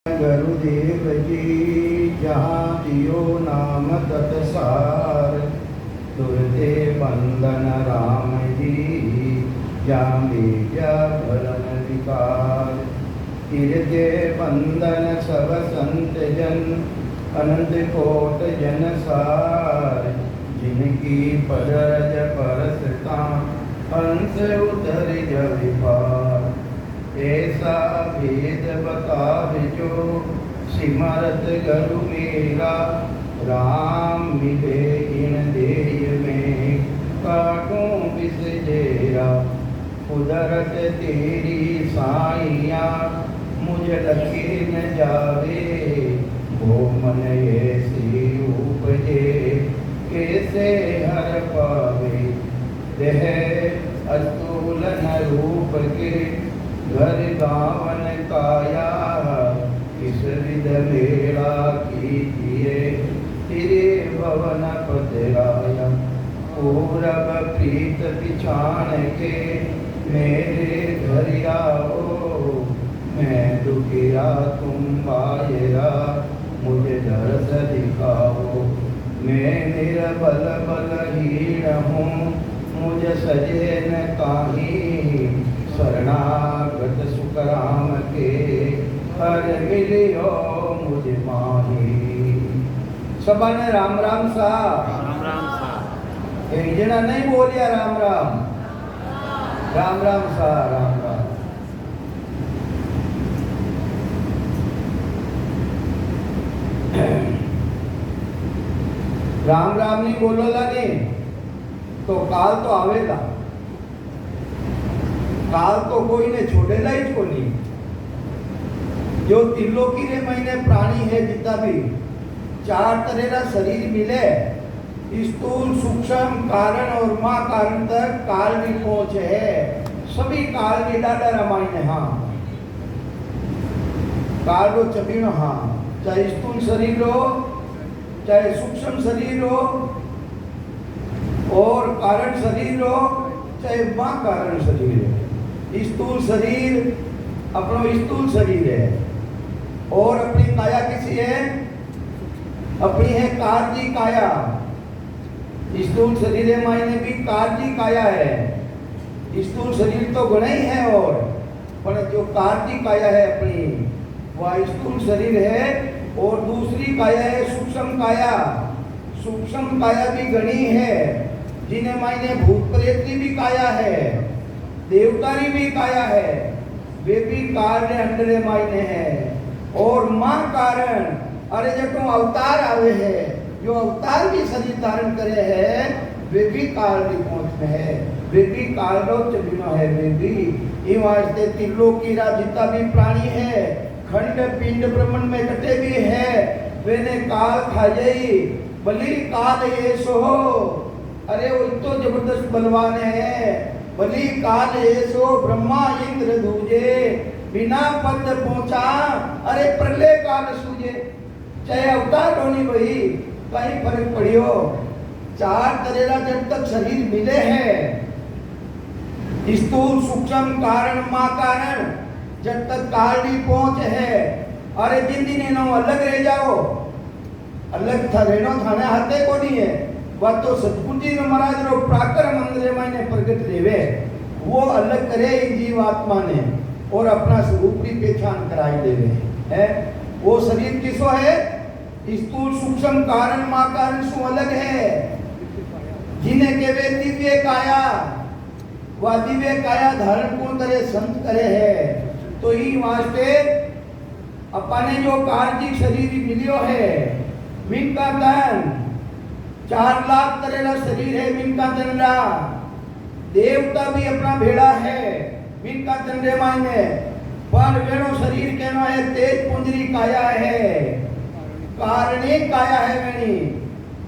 गुरुदेव जी जहाँ दियो नाम तत्सार, तुरते बंदन राम जी जामे जा भरन विकार। तिरते बंदन सब संत जन, अनंत कोट जन सार। जिनकी पदरज परसता, हंस उतर जग पार। ऐसा भेद बतावे जो, सिमरत गुरु मेरा। राम मिले इन देय में, काटूं बिस जेरा। कुदरत तेरी साइया, मुझ लखे न जावे। वो मन ऐसी उपजे, कैसे हर पावे। देह अस्तूलन रूप के, घर गावन काया। इस विध मेला कीजिए, तेरे भवन पधराया। पूरब प्रीत पिछाण के, मेरे घर आओ। मैं दुखिया तुम बायरा, मुझे दर्द दिखाओ। मैं निर्बल बलहीन हूँ, मुझ सजे न काही। शरणागत सुखराम के, हर मिलियो मुझे माही। सबा ने राम राम सा। राम राम सा। एक जना नहीं बोलिया राम राम, राम राम सा राम राम। राम राम नहीं बोलोला नहीं तो काल तो आवेगा। काल तो कोई ने छोड़ेला ही को नहीं। जो त्रिलोकी रे महीने प्राणी है जितना भी, चार तरह का शरीर मिले, स्थूल सूक्ष्म कारण और मां कारण तक काल भी पहुंच है। सभी काल के डाडा रामायण है। हाँ काल रो चबीण, हाँ चाहे स्थूल शरीर हो, चाहे सूक्ष्म शरीर हो, और कारण शरीर हो, चाहे मां कारण शरीर है। स्थूल शरीर अपना स्थूल शरीर है, और अपनी काया किसी है, अपनी है कार्जी काया। स्थूल शरीर है मायने भी कार्जी काया है। स्थूल शरीर तो गुण ही है, और पर जो कार्जी काया है अपनी, वह स्थूल शरीर है। और दूसरी काया है सूक्ष्म काया। सूक्ष्म काया भी गणी है, जिन्हें मायने भूत प्रेत की भी काया है, देवतारी भी काया है। वे भी कार्य अंडरे मायने है। और मां कारण, अरे जब तुम अवतार आवे है, जो अवतार भी शरीर धारण करे है, वे भी काल की पहुंच में है। वे भी काल रो चलिनो है। वे भी ये वास्ते त्रिलोकी रा जितना भी प्राणी है, खंड पिंड ब्रह्मांड में कटे भी है, वे ने काल खा जाई। बलि काल ये सो, अरे वो तो जबरदस्त बलवान है। बलि काल ये सो, ब्रह्मा इंद्र दूजे। बिना पद पहुंचा, अरे प्रलय काल सूझे। चाहे अवतार होनी भाई, कहीं फर्क पड़ियो। चार तरह जब तक शरीर मिले हैं, स्थूल सूक्ष्म कारण मां कारण, जब तक काल की पहुंच है। अरे जिन दिन इन्हों अलग रह जाओ, अलग था रहना थाने हाथे को नहीं है। वह तो सतगुरु जी महाराज रो प्राकर मंदिर में प्रकट देवे, वो अलग करे जीवात्मा ने, और अपना स्वरूप की पहचान कराई देवे है। वो शरीर किसो है, स्थूल सूक्ष्म कारण मां कारण सु अलग है। जिन्हें केवे दिव्य काया, वह दिव्य काया धारण कौन करे, संत करे है। तो ही वास्ते अपने जो कार्तिक शरीर मिलियो है, मिनका धन 4 लाख तरह का शरीर है। मिनका धन रा देवता भी अपना भेड़ा है, मिनका धन रे मायने। पर वेणो शरीर कहना है तेज पुंजरी काया है, कारणी काया है वेणी।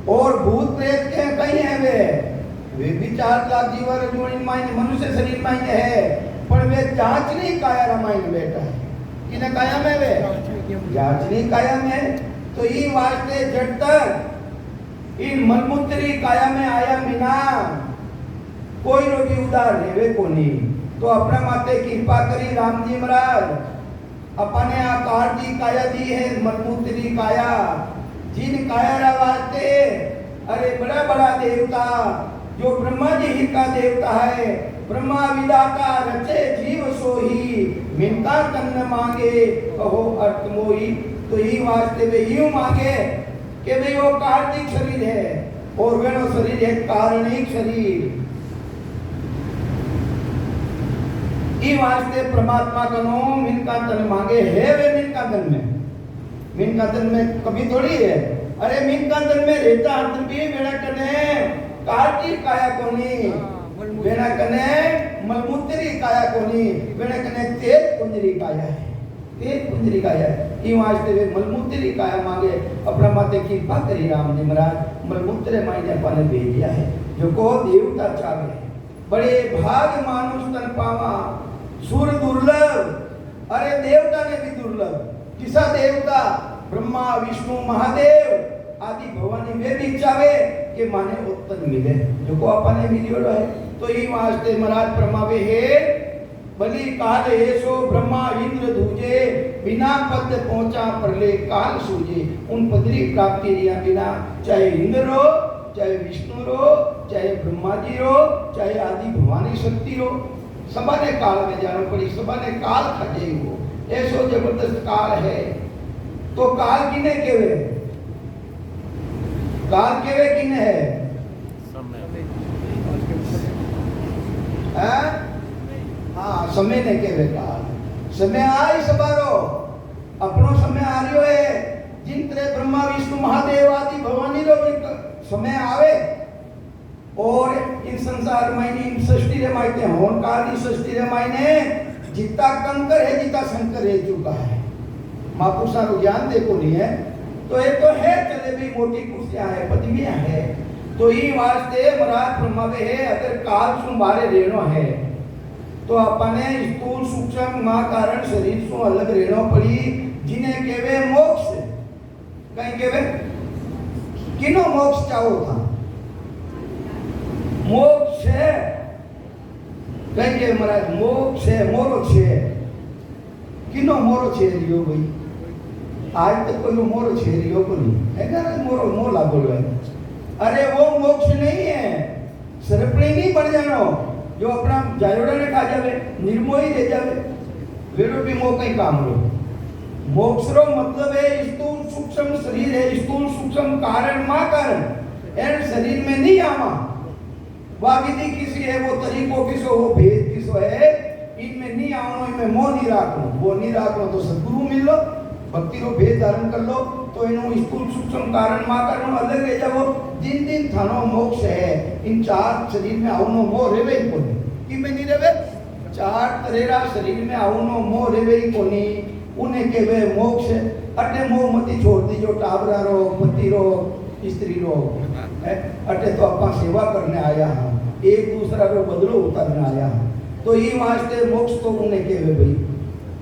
और भूत प्रेत के कहीं है वे भी 4 लाख जीवन जोड़ी मायने मनुष्य शरीर मायने है। पर वे जांचनी काया रामायण बेटा है। किने काया में वे जांचनी काया में। तो ये वास्ते जब तक इन मनमुत्री काया में आया बिना, कोई रोगी उदार रेवे को नहीं। तो अपना माते कृपा करी राम जी महाराज, अपने आकार की काया दी है मलमूत्री काया, जिन काया वास्ते अरे बड़ा बड़ा देवता जो ब्रह्मा जी ही का देवता है, ब्रह्मा विदाता रचे जीव सोही, मिनता तन मांगे कहो अर्थ मोही। तो ही वास्ते वे यूं मांगे कि भाई वो कार्तिक शरीर है और वेणो शरीर है कारणिक शरीर। ई वास्ते परमात्मा कनो मिनका तन मांगे है वे मिनका तन में, मिनका तन में कभी थोड़ी है। अरे मिनका तन में रहता अर्थ भी वेणा कने कार्तिक काया कोनी, वेणा कने मलमूत्री काया कोनी, वेणा कने तेज पुंजरी काया है, तेज पुंजरी काया है। ई वास्ते वे मलमूत्री काया मांगे अपना माते कृपा करी राम जी महाराज मलमूत्र मायने पाने भेज दिया है। जो को देवता चाहे बड़े भाग मानुष तन पावा सुर दुर्लभ, अरे देवता ने भी दुर्लभ। किसा देवता ब्रह्मा विष्णु महादेव आदि भवानी वे भी चाहे कि माने उत्तन मिले जो को अपने मिलियो है। तो ई वास्ते महाराज ब्रह्मावे है बलि काल ऐसो ब्रह्मा इंद्र दूजे, बिना पद पहुंचा परले काल सूझे। उन पदरी प्राप्ति रिया बिना चाहे इंद्र रो, चाहे विष्णु रो, चाहे ब्रह्मा जी रो, चाहे आदि भवानी शक्ति रो, सबने काल में जानो पड़ी, सबने काल खटे हो। ऐसो जबरदस्त काल है। तो काल किने केवे, काल केवे किने है हाँ समय ने केवे काल। समय आई सबारो अपनो समय आ रियो है, जिन तरह ब्रह्मा विष्णु महादेव आदि भवानी रो समय आवे और इन संसार में इन सृष्टि रे मायने होन काल की सृष्टि रे मायने जितना कंकर है जितना शंकर है चुका है। महापुरुषा को ज्ञान देखो नहीं है तो ये तो है चले भी मोटी कुर्सियां है पदवियां है। तो ये वास्ते महाराज ब्रह्मावे है अगर काल सु बारे रेणो है तो अपने स्थूल सूक्ष्म मां कारण शरीर सु अलग रेणो पड़ी, जिन्हें केवे मोक्ष। कहीं केवे किनो मोक्ष चाहो था, मोक्ष है कहीं के महाराज मोक्ष है मोरो छे। किनो मोरो छे रियो भाई आज तक कोई मोरो छे रियो को नहीं है ना, मोरो मोला बोलो है। अरे वो मोक्ष नहीं है, सरपणी नहीं बन जानो जो अपना जायोड़ा ने खा जावे निर्मोही दे जावे वेरो भी मोह कहीं काम लो। मोक्ष रो मतलब है स्थूल सूक्ष्म शरीर है, स्थूल सूक्ष्म कारण मां कारण एन शरीर में नहीं आवा। वह विधि किसी है, वो तरीको किसो, वो भेद किसो है, इनमें नहीं आवनो, इनमें मोह नहीं राखनो। वो नहीं राखनो तो सदगुरु मिल लो, भक्ति रो भेद धारण कर लो तो इनो स्थूल सूक्ष्म कारण मां कारण अलग रह जाओ। जिन दिन थानो मोक्ष है इन चार शरीर में आवनो मोह रेवे ही कोनी। कि में नहीं रेवे, चार तरेरा शरीर में आवनो मोह रेवे ही कोनी, उन्हें केवे मोक्ष। अटे मोह मती छोड़ दी जो टाबरा रो पति रो स्त्री रो अटे तो अपना सेवा करने आया हम, एक दूसरा रो बदलो उतारने आया हम। तो ये वास्ते मोक्ष तो उन्हें केवे भाई।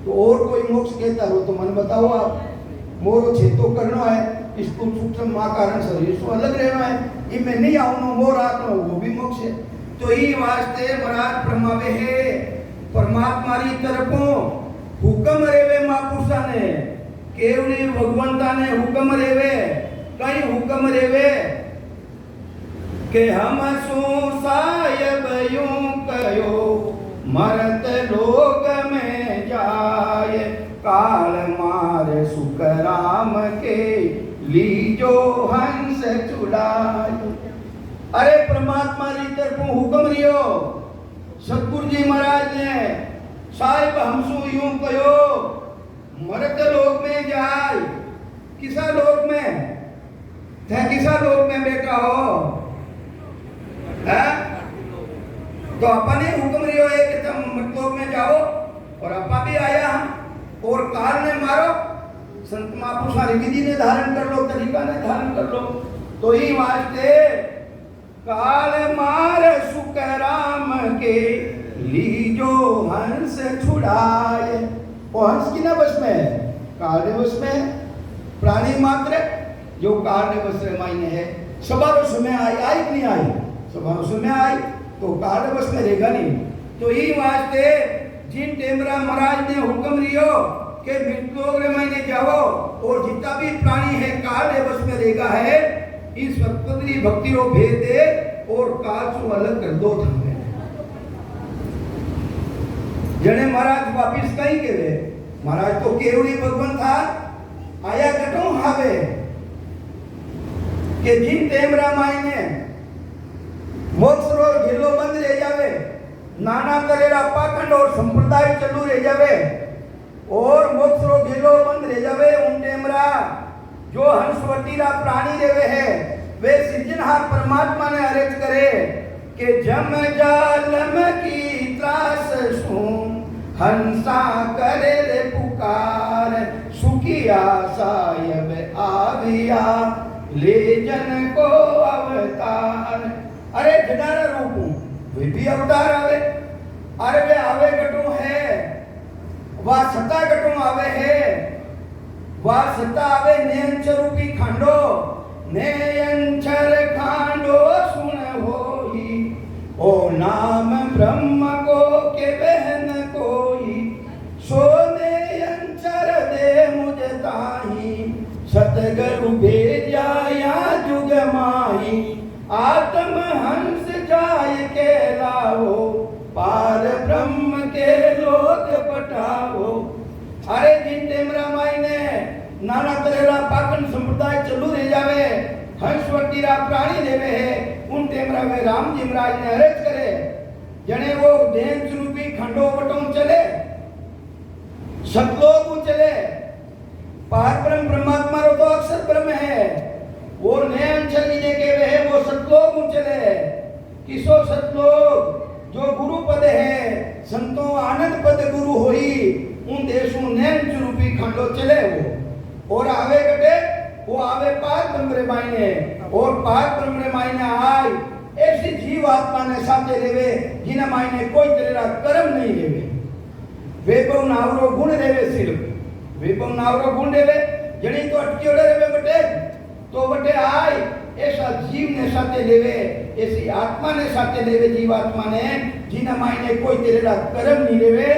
तो और कोई मोक्ष कहता हो तो मन बताओ आप। मोरो छे तो करना है, स्थूल सूक्ष्म मां कारण शरीर सो अलग रहना है, इनमें नहीं आवनो मोह राखनो वो भी मोक्ष है। तो ये वास्ते महाराज ब्रह्मावे है परमात्मा री तरफों हुक्म रेवे महापुरुषा ने, केवली भगवंता ने हुक्म रेवे। कई हुक्म रेवे के हम सु सायब यूं कयो मरत लोग में जाए, काल मार सुकराम के लीजो हंस चुड़ाए। अरे परमात्मा री तरफों हुक्म रियो सतगुरु जी महाराज ने साहिब हमसु यूं कयो मरत लोग में जाए। किसा लोग में थे, किसा लोग में बैठा हो है? तो अपने हुक्म रियो है कि तुम मरतलोक में जाओ और अपा भी आया हम और काल ने मारो। संत महापुरुष विधि ने धारण कर लो, तरीका ने धारण कर लो। तो ही वास्ते काल मार सुकराम के लीजो हंस छुड़ाए। वो हंस की ना बस में है, काल ने बस में है। प्राणी मात्र जो काल ने बस मायने है। सबारो समय आई कि नहीं आई, सबारो समय आई तो काल बस में रहेगा नहीं। तो ये वास्ते जिन टेमरा महाराज ने हुक्म रियो कि मृत्युलोक रे मैंने जाओ और जितना भी प्राणी है काल है बस में रहेगा है इस सतपदी भक्ति रो भेद दे और काल से अलग कर दो थामे जने महाराज वापिस कहीं के वे महाराज तो केवड़ी भगवान था आया कटो हावे के जिन टेमरा मायने मोक्ष रो झेलो बंद रह जावे नाना करेला पाखंड और संप्रदाय चलू रह जावे और मोक्ष रो झेलो बंद रह जावे उन टेमरा जो हंसवतीला प्राणी रेवे है वे सृजनहार परमात्मा ने अर्ज करे कि जम जालम की त्रास सुन हंसा करे रे पुकार सुखिया सायब आविया ले जन को अवतार अरे जडारा रूपू वे भी अवतार आवे अरे वे आवे कटू है वा सता कटू आवे है वा सता आवे नेंचर रूपी खांडो नेंचर खांडो सुन होई ओ नाम ब्रह्म को के बहन कोई सो नेंचर दे मुझे ताही सतगुरु भेजा या जुग माही आत्म हंस जाय के लाओ पार ब्रह्म के लोक पटाओ अरे जिन टेमरा मायने नाना तरेला पाखंड संप्रदाय चलू रह जावे हंसवतीरा प्राणी देवे है उन टेमरा में राम जी महाराज ने अर्ज करे जने वो देन रूपी खंडो बटों चले सतलोक चले पार ब्रह्म परमात्मा रो तो अक्षर ब्रह्म है वो नयन चली जे के वे वो सतलोक चले किसो सतलोक जो गुरु पद है संतों आनंद पद गुरु होई उन देशों नयन रूपी खंडो चले वो और आवे कटे वो आवे पार ब्रह्म मायने और पार ब्रह्म मायने आय ऐसी जीव आत्मा ने साथे लेवे जिना मायने कोई तेरा कर्म नहीं लेवे वेपव नावरो गुण देवे सिर्फ वेपव नावरो गुण देवे जणी तो अटकी ओडे रे बटे तो बटे आय ऐसा जीव ने साथे लेवे ऐसी आत्मा ने साथे लेवे जीवात्मा ने जिना मायने कोई तेरा कर्म नहीं लेवे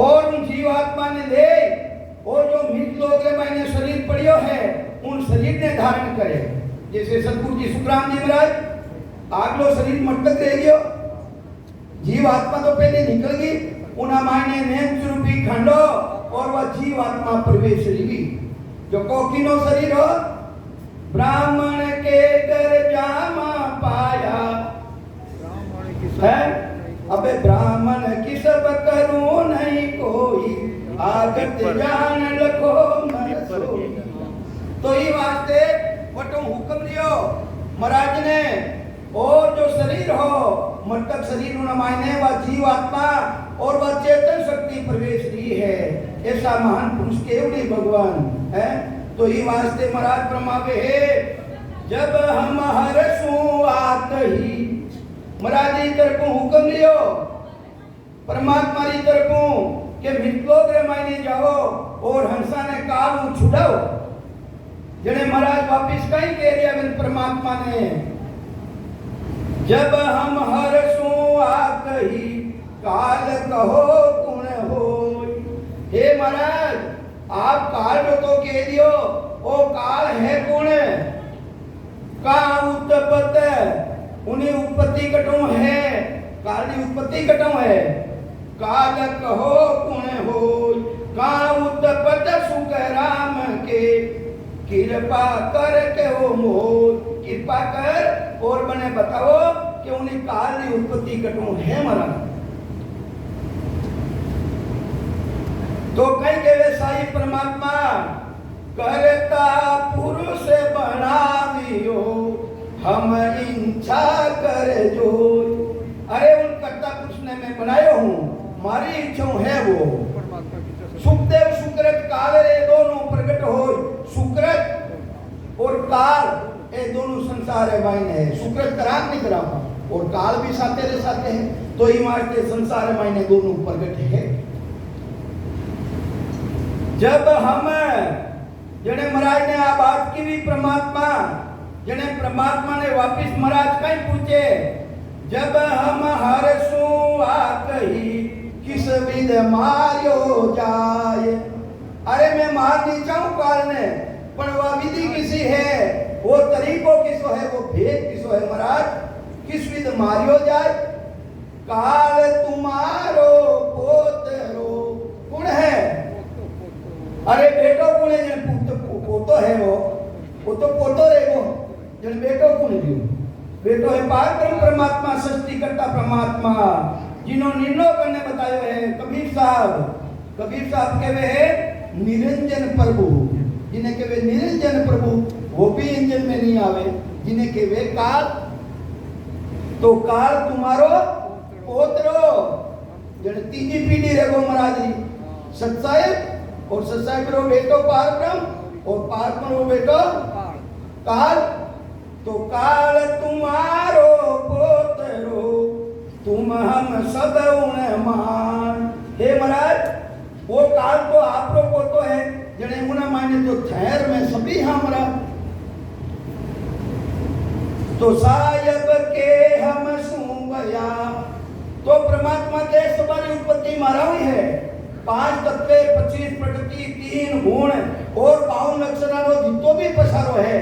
और उन जीवात्मा ने ले और जो मृत लोग रे मायने शरीर पड़ियो है उन शरीर ने धारण करे जैसे सतगुरु जी सुखराम जी महाराज आगलो शरीर मटक रह गयो जीव आत्मा तो पहले निकल गई उना मायने नेम रूपी खंडो और वह जीव आत्मा प्रवेश रही जो कोकिनो शरीर हो ब्राह्मण के घर जामा पाया है अबे ब्राह्मण की सब करूं नहीं कोई आगत जान लखो मन सोई तो ये वास्ते वटो हुक्म दियो महाराज ने और जो शरीर हो मटक शरीर न मायने वह जीव आत्मा और वह चेतन शक्ति प्रवेश दी है ऐसा महान पुरुष केवड़ी भगवान है तो ये वास्ते महाराज प्रमावे है जब हम हरसू आत ही महाराज की तरफों हुक्म दियो परमात्मा की तरफों के मृतलोक रे मायने जाओ और हंसा ने काल छुड़ाओ जने महाराज वापिस कहीं कह दिया मेरे परमात्मा ने जब हम हरसू आत ही काल कहो कुण हो हे महाराज आप काल तो कह दियो ओ काल है कौन का उत्पत उन्हें उत्पत्ति कटो है काल की उत्पत्ति कटो है काल कहो कौन हो का उत्पत सुख राम के कृपा कर के हो मोर कृपा कर और बने बताओ कि उन्हें काल की उत्पत्ति कटो है महाराज तो कहीं के वे साई परमात्मा करता पुरुष बनावियो हम इच्छा कर जो अरे उन कर्ता पुरुष ने मैं बनायो हूँ मारी इच्छा है वो सुखदेव सुकृत काल रे दोनों प्रकट हो सुकृत और काल ये दोनों संसार है मायने है सुकृत कराम नहीं करा और काल भी साथे रे साथे है तो ये मारते संसार मायने दोनों प्रकट है जब हम जने महाराज ने आ बात की भी परमात्मा जने परमात्मा ने वापिस महाराज कहीं पूछे जब हम हरसू आ कही किस विध मार्यो जाए। अरे मैं मार नहीं चाहूं काल ने, पर वह विधि किसी है, वो तरीको किसो है, वो भेद किसो है महाराज। किस विध मार्यो जाए, काल तुम्हारो पोतरो कौन है। अरे बेटो कौन है, जन पोतो है वो तो पोतो रे वो, जन बेटो कौन है, बेटो है पारब्रह्म परमात्मा, सृष्टि करता परमात्मा, जिन्होंने निर्णय करने बतायो है कबीर साहब के वे है निरंजन प्रभु, जिन्हें के वे निरंजन प्रभु, वो भी इंजन में नहीं आवे, जिन्हें के वे काल, तो काल तुम्हारो पोतरो, जन तीजी पीढ़ी रेगो महाराज जी, सत्साहेब और सत्साहेब रो बेटो पारब्रह्म और पारब्रह्म रो बेटो काल, तो काल तुम्हारो पोतरो तुम हम सब उन मान। हे महाराज वो काल तो आप लोग को तो है, जने उना माने तो ठहर में सभी हमरा, तो सायब के हम सुबया, तो परमात्मा के सवारी उत्पत्ति मारा हुई है, 5 तत्व 25 प्रकृति 3 गुण और 52 अक्षरानो जितो भी पसारो है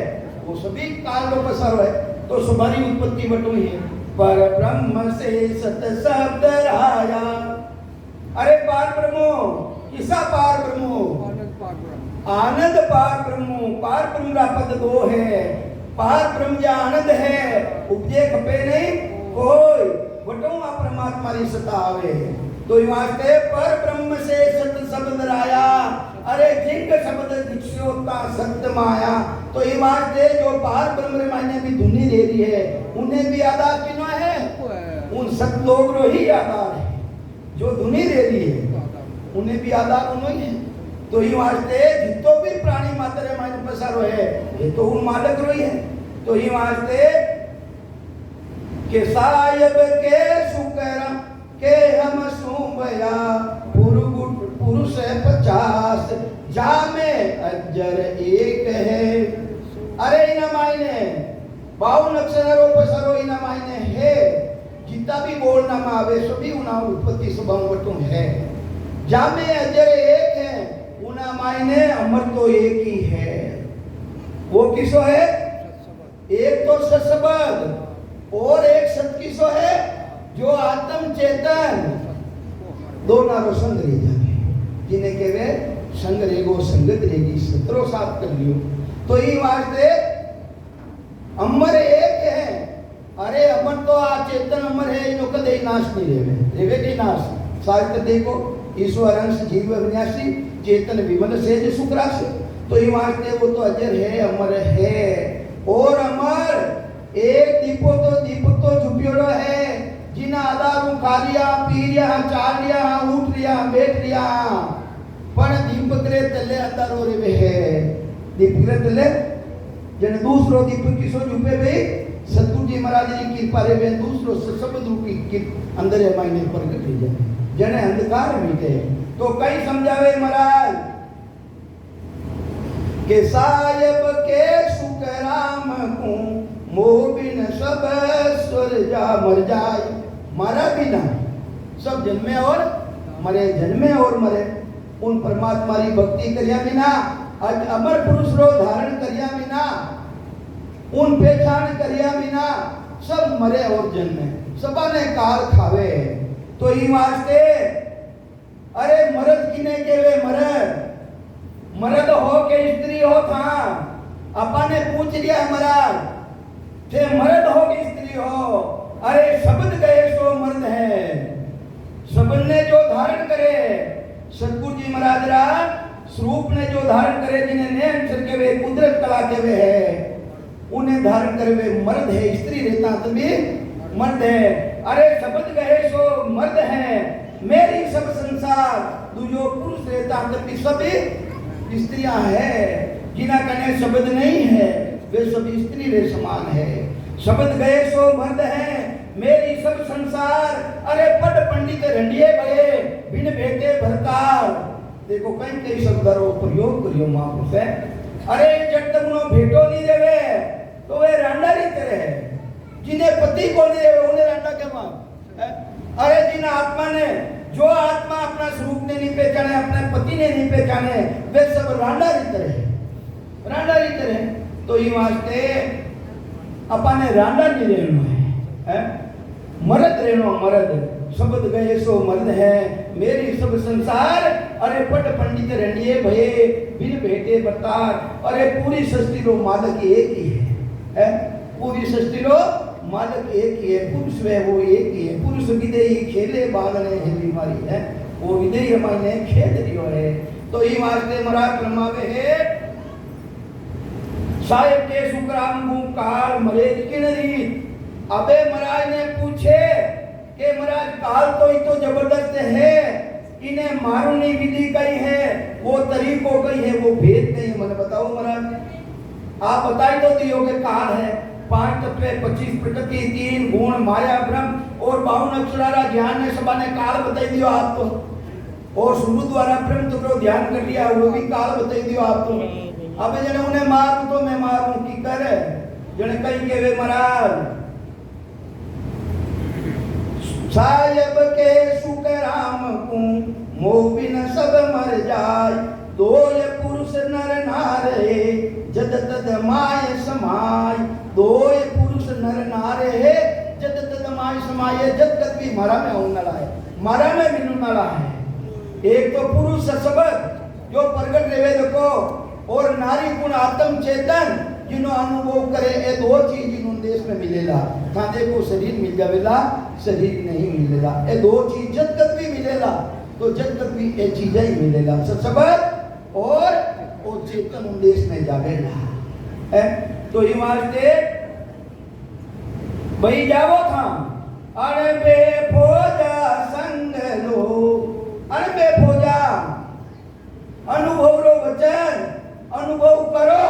वो सभी काल को पसारो है, तो सवारी उत्पत्ति बटुई है। पर ब्रह्म से सत शब्द राया। अरे पार ब्रह्मो किसा पार ब्रह्मो, आनंद पार ब्रह्मो, पार ब्रह्म का पद दो है, पार ब्रह्म या आनंद है, उपजे खपे नहीं कोई, बटुआ परमात्मा री सता आवे, तो वास्ते पर ब्रह्म से सत शब्द राया। अरे जिंक शब्द दिक्षोता सत्य माया, तो ये वास्ते जो पार ब्रह्म मायने भी धुनी दे रही है, उन्हें भी आधार किनो है, उन सत लोग रो ही आधार है, जो धुनी दे रही है उन्हें भी आधार उन्होंने है। तो ये वास्ते जितो भी प्राणी मात्र मायने पसारो है, ये तो उन मालक रो ही है। तो ये वास्ते के सायब के सुकरा के हम सुबया, पुरुष 50 जा में अजर एक है। अरे इना मायने 52 अक्षरों पसरो इना मायने है, जितना भी बोलना में आवे सभी उना उत्पत्ति स्वभाव वटू है, जा में अजर एक है, उना मायने अमर तो एक ही है। वो किसो है, एक तो सत्सबद और एक सत किसो है, जो आत्म चेतन दोनों रो संग रह जाए, जिन्हें के वे संग रेगो संगत रेगी, सत्रो साथ कर लियो। तो ये वास्ते अमर एक है। अरे अमर तो आ चेतन अमर है, इनो कदे नाश नहीं रेवे के नाश। साहित्य देखो ईश्वर अंश जीव विनाशी चेतन विमल सेज सुख राशि, तो ये वास्ते वो तो अजर है अमर है। और अमर एक दीपक तो झुपियोड़ो है, जिना आधारू खालिया पी रिया चाल रिया उठ रिया बैठ रिया, पण दीपक रे तले अंधारो रे है। दीपक रे तले जने दूसरो दीपक किसो झुपे भाई, सतगुरु जी महाराज जी की पारे में दूसरो शब्द रूपी के अंदर है मायने प्रकट हो जाए, जने अंधकार मिटे। तो कई समझावे महाराज के सायब के सुकराम को मोह बिन सब स्वर जा मर जाए। मरा बिना सब जन्मे और मरे, जन्मे और मरे। उन परमात्मा की भक्ति करिया बिना, आज अमर पुरुष रो धारण करिया बिना, उन पहचान करिया बिना सब मरे और जन्मे, सबने काल खावे। तो ई वास्ते अरे मरद किने केवे, मरद हो के स्त्री हो था, अपने पूछ लिया महाराज थे मर्द हो कि स्त्री हो। अरे शब्द गए सो मर्द है, शब्द ने जो धारण करे, सतगुरु जी महाराज रा स्वरूप ने जो धारण करे, जिन्हें नैन सर के वे कुदरत कला के वे है, उन्हें धारण करे वे मर्द है। स्त्री रहता तभी मर्द है। अरे शब्द गए सो मर्द है, मेरी सब संसार दूजो पुरुष रहता तभी सभी स्त्रियां है। जिना कने शब्द नहीं है वे सब स्त्री रे समान है। शब्द गए सो मर्द है, मेरी सब संसार। अरे पद पंडित रंडिये गए बिन भेटे भरतार। देखो कई शब्दों प्रयोग करियो महापुरुष है। अरे जब तक उन्हों भेटो नहीं देवे तो वे रांडा ही तरह है। जिन्हें पति को नहीं देवे उन्हें रांडा के मान। अरे जिन आत्मा ने जो आत्मा अपना स्वरूप ने नहीं पहचाने, अपने पति ने नहीं पहचाने, वे सब रांडा रीत रहे। तो ये वास्ते अपने रांडा नहीं रहना है, मर्द रहना, मर्द शब्द गए सो मर्द है मेरी सब संसार। अरे पट पंडित रंडिये भये बिन भेटे बरतार। अरे पूरी सृष्टि लो मालक एक ही है, पूरी सृष्टि लो मालक एक ही है, पुरुष वह वो एक ही है। पुरुष विदेही खेले बालने है बीमारी है, वो विदेही हमारे खेल रियो है। तो ये वास्ते महाराज ब्रह्मावे है साहेब के सुकराम काल मरे किनरी। अबे महाराज ने पूछे कि महाराज काल तो ही तो जबरदस्त है, इन्हें मारूनी विधि कही है, वो तरीको कही है, वो भेद कही है, मैंने बताओ महाराज। आप बताई तो दियो के काल है 5 तत्व 25 प्रकृति 3 गुण माया ब्रह्म और 52 अक्षरारा ज्ञान ने सबा ने काल बताई दियो आप तो। और शुरू द्वारा ब्रह्म तो ध्यान कर लिया, वो भी काल बताई दियो आप तो। अब जने उन्हें मारूं तो मैं मारूं की करे, जने कहीं के वे महाराज साहेब के सुकराम को मोबिन सब मर जाय। दो ये पुरुष नर नारे जद तद माय समाय। दो ये पुरुष नर नारे जद तद माय समाय। जद तक भी मारा में होने वाला है, मारा में मिलने वाला है। एक तो पुरुष शब्द जो प्रगट रेवे देखो, और नारी गुण आत्म चेतन जिन्हों अनुभव करे, ये दो चीज जिन्हों देश में मिलेला। खाने को शरीर मिल जावेला, शरीर नहीं मिलेगा, ये दो चीज जब तक भी मिलेला तो जब तक भी ये चीजें ही मिलेगा, सबर और वो चेतन देश में जावेला है। तो ये वास्ते भाई जावो था अरे बे फौजा संग लो, अरे बे फौजा अनुभव रो वचन अनुभव करो,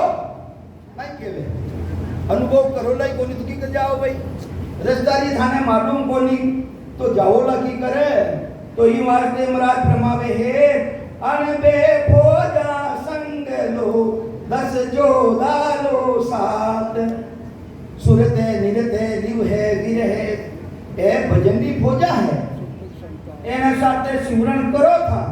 नहीं केवे अनुभव करो लाई कोनी तो की कर जाओ भाई। रसदारी थाने मालूम कोनी तो जाओ ला की करे। तो ही वास्ते महाराज प्रमावे है अनबे फौजा संग लो 10 जो दालो साथ। सुरते निरते लिव है वीर है, ए भजन की फौजा है, एना साथे सिमरन करो था।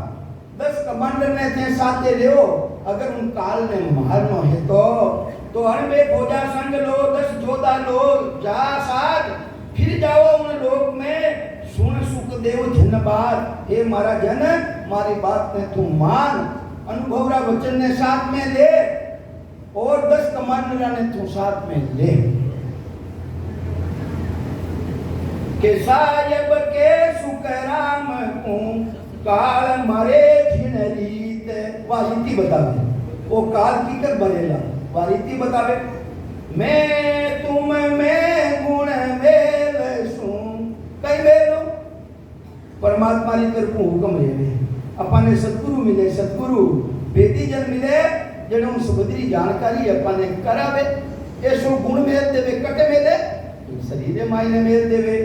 10 कमांडर ने थे साथे लियो, अगर उन काल में मारनो है तो अनबे फौजा संग लो 10 जोधा लो जा साथ। फिर जाओ उन लोक में सुन सुख देव जन बात। हे मारा जन मारी बात ने तू मान। अनुभवरा वचन ने साथ में ले और 10 कमांडर ने तू साथ में ले। के साहेब के सुकराम को काल मारे जिन रीत। वारीती बतावे वो काल की कर बनेला, वारीती बतावे मैं तुम में गुण मेल सू। कई मेलो परमात्मा की तरफ हुक्म रेवे, अपने सतगुरु मिले, सतगुरु बेदी जन मिले जने सुभद्री जानकारी अपने करावे। ये सो गुण मेल देवे, कटे मेले शरीर मायने मेल देवे।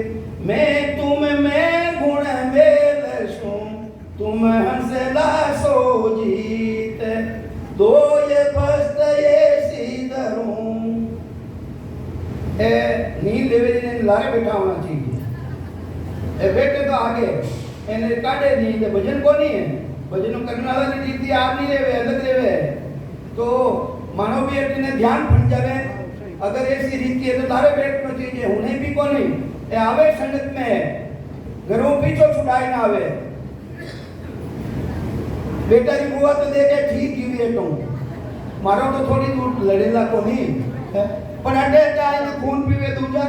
मैं तुम में गुण मेल सू तुम हंसला सो जीत। दो ये बस्त ये सीधरूं। ए नींद देवे ने लारे बैठा होना चाहिए, ए बैठे तो आगे एने काटे नींद। भजन को नहीं है, भजन करने वाला की रीति आप नहीं रेवे, अलग रेवे। तो मानो भी ने ध्यान फट जावे, अगर ऐसी रीति है तो लारे बैठना चाहिए। उन्हें भी को नहीं ए आवे संगत में घरों पीछो छुड़ाई ना आवे। बेटा की बुआ तो देखे ठीक ही है, तो मारो तो थोड़ी दूर लड़ेला को नहीं है, पर अटे चाहे ना खून पीवे दूसरा।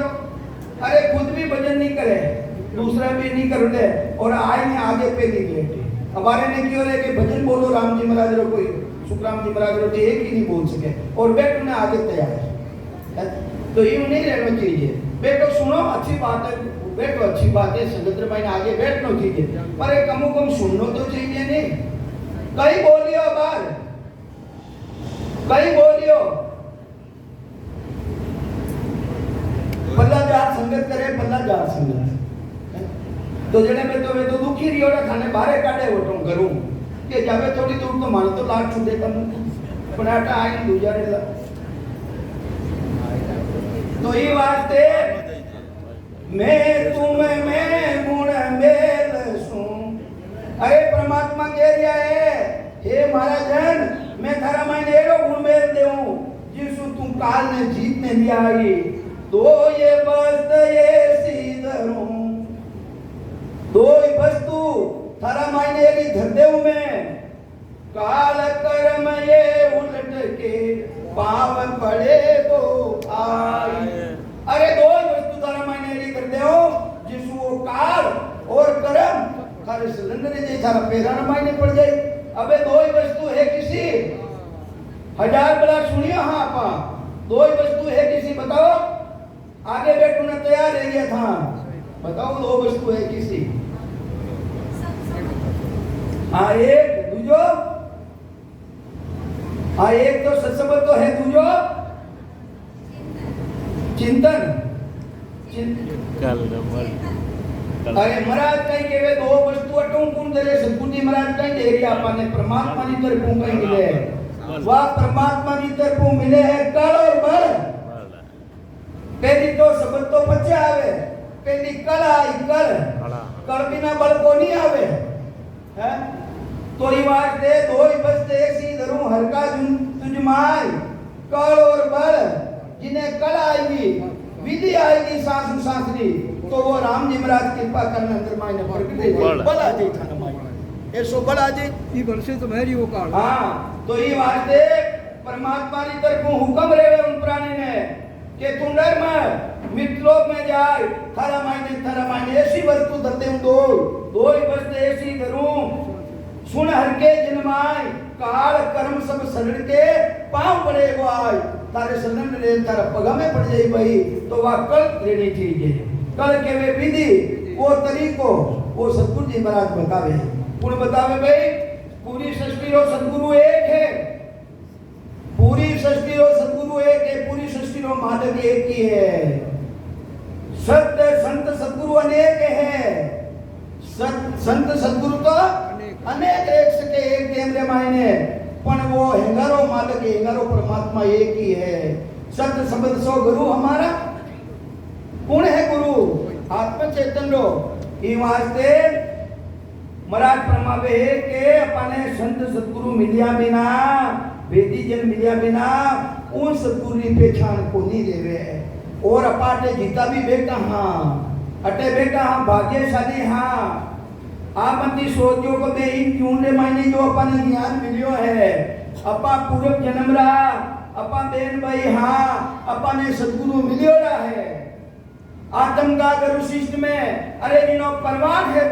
अरे खुद भी भजन नहीं करे, दूसरा भी नहीं कर दे, और आए ने आगे पे नहीं बैठे। हमारे ने क्यों रहे कि भजन बोलो राम जी महाराज रो, कोई सुखराम जी महाराज रो, एक ही नहीं बोल सके और बैठ ने आगे तैयार है। तो यूं नहीं रहना चाहिए। बैठो सुनो अच्छी बात है, बैठो अच्छी बात है, संगत भाई ने आगे बैठना चाहिए, पर एक कम कम सुनना तो चाहिए नहीं। कहीं बोलियो बार, कहीं बोलियो पल्लाजार संगत करे, पल्लाजार संगत। तो जने में तो वे तो दुखी रियो ना खाने बारे काटे वटो करूं के जावे थोड़ी दूर तो माने तो लाट छुदे तम पनाटा आए दूजारेला। तो ये वास्ते मैं तुम में गुण मेल सू अरे परमात्मा कह रिया है, हे मारा जन, मैं थारा मायने एरो गुण मेल देऊं जिसु तुम काल ने जीत ने लिया आई। तो ये बस्त ये सीधरूं, दो ही वस्तु थारा मायने एरी धर देऊं मैं, काल कर्म ये उलट के पाव पड़े तो आई। अरे दो ही वस्तु थारा मायने एरी कर देओ जिसु वो काल और कर्म थारे सिलेंडर जे थारा पैरा मायने पड़ जाए। अबे दो ही वस्तु है किसी, हजार बड़ा सुनियो हाँ आपा, दो ही वस्तु है किसी, बताओ आगे बैठने तैयार रह गया था, बताओ दो वस्तु है किसी। हाँ एक दूजो, हाँ एक तो सत्संग तो है, दूजो चिंतन। अरे महाराज कहीं के वे दो वस्तु अटूं कौन दे सतगुरु महाराज कहीं दे रिया आपने परमात्मा की तरफों कहीं मिले है, वह परमात्मा की तरफों मिले है कल और बल। पहली तो शब्द तो बच्चे आवे, पहली कल आई, कल बिना बल को नहीं आवे है। तो ये बात दे दो ही बस ऐसी धरूं हर का तुझ माय, कल और बल जिन्हें कल आएगी विधि आएगी सांस सांसरी, तो वो राम जी महाराज कृपा करना अंदर मायने प्रकट बल आ जाए थाना मायने, ऐसो बल आ जाए ये वर्षे तो मेरी वो काल। हाँ तो ये बात दे परमात्मा की तरफ हुक्म रहे उन प्राणी ने कि तू डर मत, मित्रों में जाए, थारा मायने ऐसी वस्तु धरते हूँ दो ही वस्तु ऐसी धरूं, सुन हर के जन्माय, काल कर्म सब शरण के पांव पड़े वो आए, तारे शरण ले तारा पगा में पड़ जाए भाई। तो वह कल लेनी चाहिए, कल के वे विधि वो तरीको वो सतगुरु जी महाराज बतावे, कौन बतावे भाई, पूरी सृष्टि रो सतगुरु एक है, पूरी सृष्टि रो सतगुरु एक है, पूरी सृष्टि रो मालिक एक ही है। सत्य संत सतगुरु अनेक है, संत सतगुरु तो अनेक एक सके एक कैमरे मायने, पण वो हेंगारो मालिक हेंगारो परमात्मा एक ही है। सत्य शब्द सो गुरु हमारा कौन है गुरु, आत्म चैतन्य रो। ई वास्ते महाराज परमावे है के अपने संत सतगुरु मिलिया बिना, वेदी जन मिलिया बिना उन सतगुरु की पहचान को नहीं देवे। और अपाटे जीता भी बेटा हाँ, अटे बेटा हाँ भाग्यशाली हाँ, आप अंति सोचो को बे इन क्यों ने मायने जो अपने ज्ञान मिलियो है, अपा पूर्व जन्म रहा, अपा बेन भाई हाँ, अपने सतगुरु मिलियो रहा है। आत्म का गुरु शिष्ट में अरे जिनो परवान है,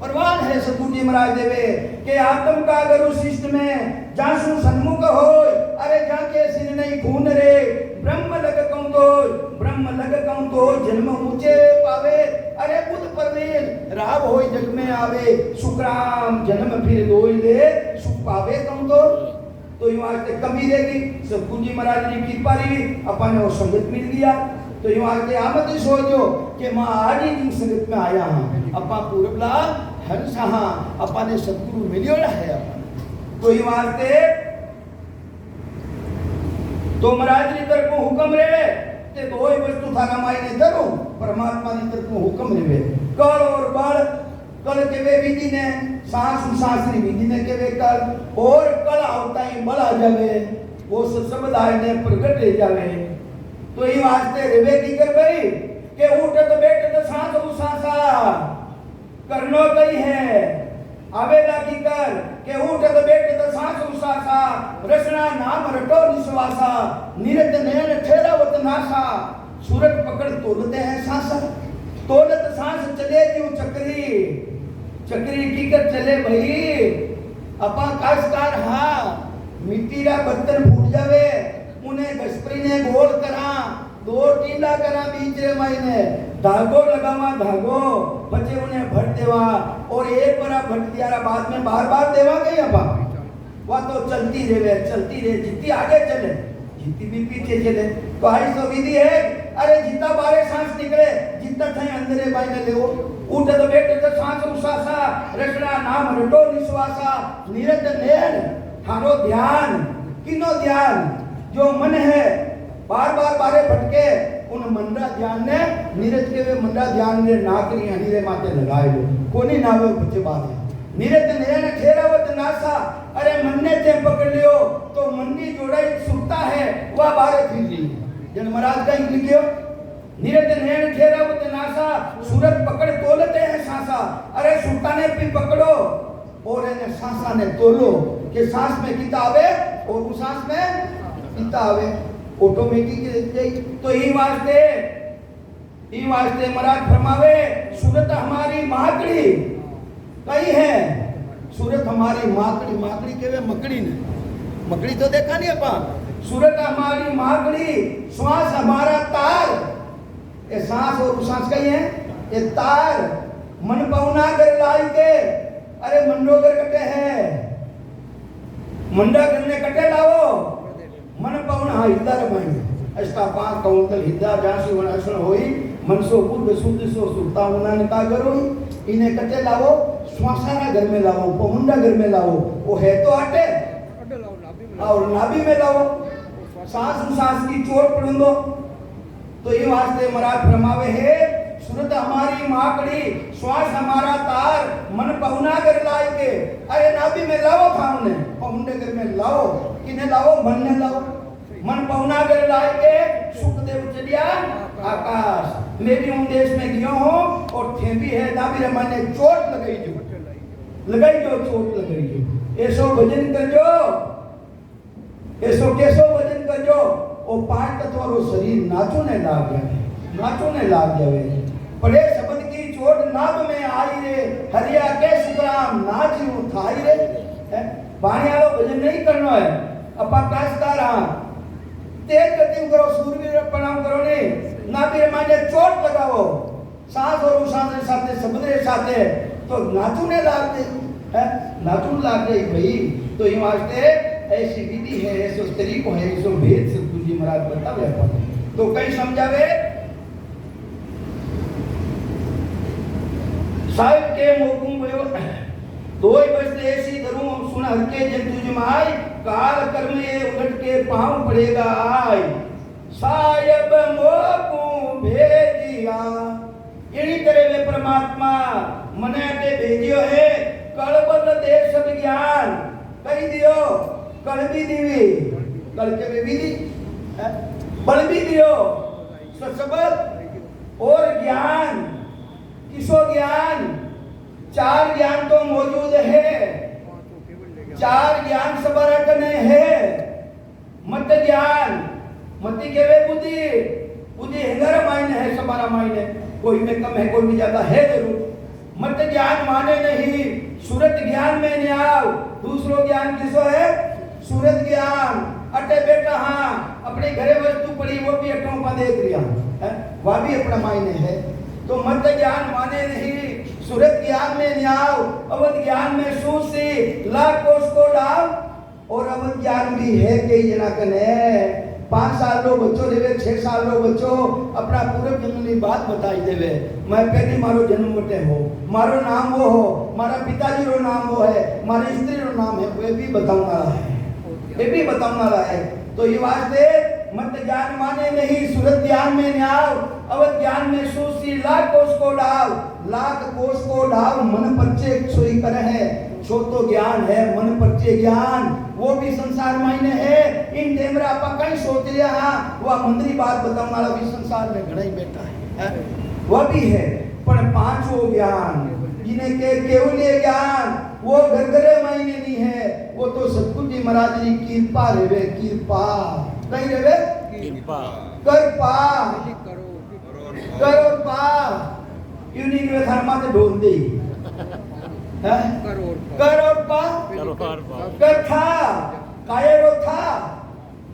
परवान है सतगुरु जी महाराज देवे के आत्म का गुरु शिष्ट में जासु सन्मुख हो, अरे जाके सिर नहीं खून रे, ब्रह्म लग कहूं तो जन्म ऊंचे पावे, अरे बुद्ध परवीन राव होय जग में आवे, सुखराम जन्म फिर दोई ले सुख पावे कहूं तो यूं आज तक कमी रहेगी। सतगुरु जी महाराज ने कृपा रही अपने वो संगत मिल गया, तो यूं आज आमत सोचो कि मां आज ही दिन संगत में आया हां, अपा पूरबला हंस हां, अपने सतगुरु मिलियो है अपन। तो यूं आज तो महाराज की तरफ हुक्म रहे ते दो ही वस्तु थारा मायने धरो, परमात्मा की तरफ हुक्म रहे कल और बल। कल के वे विधि ने सांस सांसरी विधि ने के वे कल, और कल आवता ही बल आ जावे, वो शब्द आए ने प्रगट रह जावे। तो ये वास्ते रेवे की कर भाई के उठे तो बैठे तो सांस उसासा करनो कही है, आवेला की कर के उठे तो बैठे तो सांस उसासा, रसना नाम रटो निश्वासा, निरत नयन ठहरावत नासा, सूरत पकड़ तोलते हैं सांसा, तोलत सांस चले क्यों चक्री टिकट चले भाई। अपा काशकार हाँ मिट्टी रा बर्तन फूट जावे, उन्हें घसपरी ने गोल करा, दो टीला करा बीच रे मायने, धागो लगावा धागो, बच्चे उन्हें भट देवा, और एक बार भट दिया बाद में बार देवा गई। अपा वह तो चलती रहे जितनी आगे चले जितनी भी पीछे चले। तो हाई सो विधि है, अरे जितना बारे सांस निकले जितना थे अंदर बाइने ले उठे तो बैठे तो सांस उसासा, रचना नाम रटो निश्वासा, निरत नयन थारो ध्यान, किनो ध्यान जो मन है बार बारे भटके उन मंडा ध्यान ने नीरज के वे मंडा ध्यान ने नाकरी हनीरे माथे लगाए लो कोनी नावे बच्चे बात नीरज ने ठेरावत नासा अरे मन्ने ते पकड़ लियो तो मन्नी जोड़ाई सुखता है वह बारे फिर ली जन महाराज का लिखियो नीरज ने ठेरावत नासा सूरत पकड़ तोलते हैं सांसा अरे सुखता ने भी पकड़ो और इन्हें सांसा ने तोलो कि सांस में कितना आवे और उस सांस में कितना आवे ऑटोमेटिक तो ई वास्ते महाराज फरमावे सूरत हमारी माकड़ी कई है सूरत हमारी माकड़ी माकड़ी केवे मकड़ी ने मकड़ी तो देखा नहीं अपन सूरत हमारी माकड़ी श्वास हमारा तार ये सांस और सांस कही है ये तार मन पौना कर लाई के अरे मंडोगर कटे है मंडा करने कटे लाओ मन पौना हाँ हिद्दा रमाई अष्टा पांच कौंतल हिद्दा जासी वनासन होई मनसो बुद्ध शुद्ध सो सुता उन्होंने का करो इन्हें कटे लाओ श्वासाना घर में लाओ पहुंडा घर में लाओ वो है तो आटे और नाभि में लाओ सांस की चोट पड़ूंगो तो ये वास्ते महाराज फरमावे है सूरत हमारी माकड़ी श्वास हमारा तार मन पहुना कर लाए के अरे नाभि में लाओ थाने पहुंडे घर में लाओ किन्हें लाओ मन ने लाओ मन पहुना कर लाए के सुखदेव चलिया आकाश मैं भी उन देश में गया हूँ और थे भी है नाभि रे माने चोट लगाई जो चोट लगाई जो ऐसो भजन कर जो ऐसो कैसो भजन कर जो ओ पांच तत्वरो शरीर नाचोने लाग जावे पड़े शब्द की चोट नाभ में आई रे हरिया के सुखराम नाची उठाई रे बाणी वालो भजन नहीं करना है अपा काशकार हां तेज गति करो सूर्य प्रणाम करो ने नाभि रे माने चोट लगाओ सांस और सांस के साथ शब्द के साथ तो नाचूने लाग गई भाई तो ये वास्ते ऐसी विधि है ऐसो तरीको है ऐसो भेद सतगुरु जी महाराज बतावे तो कई समझावे साहिब के मोकुम भयो दोई बजते ऐसी धरूं सुन हर के जन तुझ माई काल कर्म ये उलट के पांव पड़ेगा आई साहिब मोकुम भेजिया इनी तरह वे परमात्मा मने ते भेजियो है कलबल दे सब ज्ञान कही दियो कल भी दीवी कल के भी दी बल भी दियो सबद और ज्ञान किसो ज्ञान चार ज्ञान तो मौजूद है चार ज्ञान सबरा कने है मत ज्ञान मति केवे बुद्धि हंगर मायने है सबरा मायने कोई में कम है कोई में ज्यादा है जरूर मत ज्ञान माने नहीं सूरत ज्ञान में नहीं आओ दूसरो ज्ञान किसो है सूरत ज्ञान अटे बेटा हाँ अपने घरे वस्तु पड़ी वो भी अटों पर देख रिया है वह भी अपना मायने है तो मत ज्ञान माने नहीं सूरत ज्ञान में नहीं आओ अवध ज्ञान में सूसी लाख कोष को डाल और अवध ज्ञान भी है कई जना कने 5 साल लो बच्चों देवे 6 साल लो बच्चों अपना पूरे जन्म की बात बताई देवे मैं पहली मारो जन्म मटे हो मारो नाम वो हो मारा पिताजी रो नाम वो है मारी स्त्री रो नाम है वे भी बताऊंगा है तो ये वास्ते मत ज्ञान माने नहीं सूरत ज्ञान में नहीं आओ अवध ज्ञान में सूसी लाख कोष को डाल मन परचे सोई कर है सो तो ज्ञान है मन परचे ज्ञान वो भी संसार मायने है इन देमरा पकई सोच लिया वह मंत्री बात बताऊं वाला भी संसार में घड़ा ही बैठा है वह भी है पर पांचों ज्ञान जिन्हें के केवल ज्ञान वो घरघरे मायने नहीं है वो तो सतगुरु जी महाराज जी कृपा रेवे कृपा कहीं रेवे करो पा यूनिक में धर्मा से ढोल दे करो पा कथा कायरो था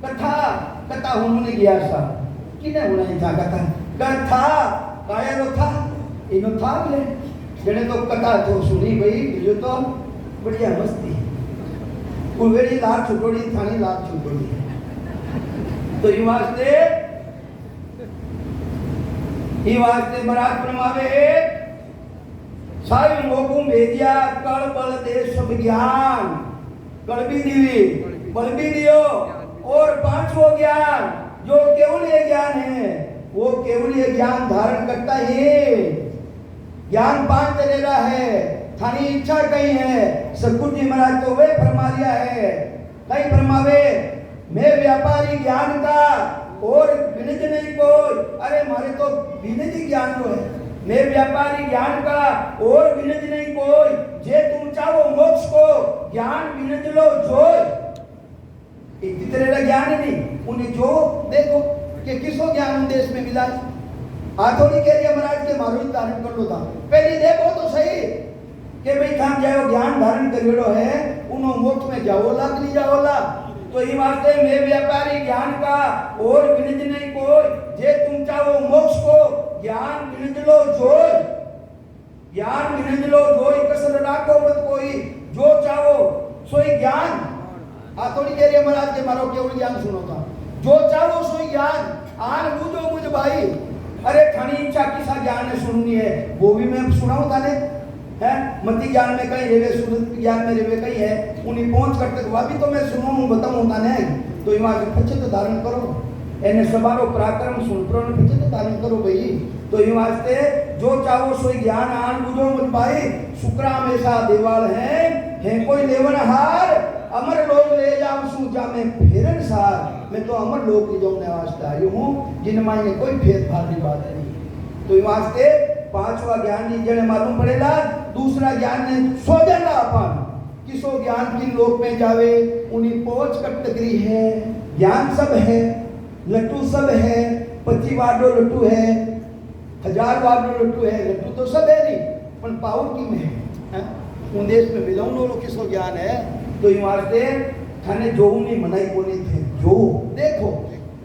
कथा उन्होंने किया सा किने उन्हें था कथा कायरो था इनो था ले जेने तो कथा तो सुनी भाई जो तो बढ़िया मस्ती कुलवेरी लाट छुटोड़ी थानी लाट छुटोड़ी तो ये वास्ते महाराज फरमावे सारी मोगुम भेजिया कल बल दे सब ज्ञान कल भी दीवी बल भी दियो और पांचवो ज्ञान जो केवल ज्ञान है वो केवल ये ज्ञान धारण करता है, ज्ञान पान चलेगा है, थानी इच्छा कहीं है। सतगुरु जी महाराज तो वे फरमा दिया है, कहीं फरमावे मैं व्यापारी ज्ञान का और विनिज नहीं कोई। अरे मारे तो विनिज ज्ञान को है, मैं व्यापारी ज्ञान का और विनिज नहीं कोई। जे तुम चाहो मोक्ष को ज्ञान विनिज लो जोय। एक तरह का ज्ञान नहीं उन्हें जो देखो कि किसको ज्ञान देश में मिला है। थोड़ी कह रही महाराज के मारो ही धारण कर लो था, पहले देखो तो सही कि भाई थाम जाओ ज्ञान धारण करियो है उन्हों मोक्ष में जाओला कि नहीं जाओला। तो ये वास्ते मैं व्यापारी ज्ञान का और विनिज नहीं कोई। जे तुम चाहो मोक्ष को ज्ञान विनिज लो जोय। ज्ञान विनिज लो जोय, कसर राखो मत कोई। जो चाहो सोई ज्ञान। थोड़ी कह रही महाराज के मारो केवल ज्ञान सुनो था, जो चाहो सोई ज्ञान आन बूझो मुझ भाई। अरे थानी इच्छा किसा ज्ञान ने सुननी है वो भी मैं सुनाऊं थाने है। मति ज्ञान में कहीं रेवे, सुरत ज्ञान में रेवे कहीं है, उन्हीं पहुंच करते वह भी तो मैं सुनूं बताऊं थाने। तो इमा के पछत धारण करो, एने सबारो पराक्रम सुन प्रो ने पछत धारण करो भाई। तो इन वास्ते जो चाहो सोई ज्ञान आन बुझो मुझ भाई। शुक्र हमेशा देवाल है कोई लेवन हार। अमर लोग ले जाऊं सूजा में फेरन सार। मैं तो अमर लोग ले जाऊं वास्ते आई हूं, जिन मायने कोई भेदभाव की बात नहीं। तो इन वास्ते पांचवा ज्ञान जी जने मालूम पड़ेगा। दूसरा ज्ञान ने सो जाना अपन किसो ज्ञान किन लोक में जावे उन्हीं पहुंच कटगरी है। ज्ञान सब है, लट्टू सब है, 25 वाडो लट्टू है, 1000 वाडो लट्टू है। लट्टू तो सब है नहीं पर पावर की में है। उन देश में मिलाऊं लोग किसो ज्ञान है। तो इन वास्ते थाने जो नहीं मनाई को नहीं थे जो देखो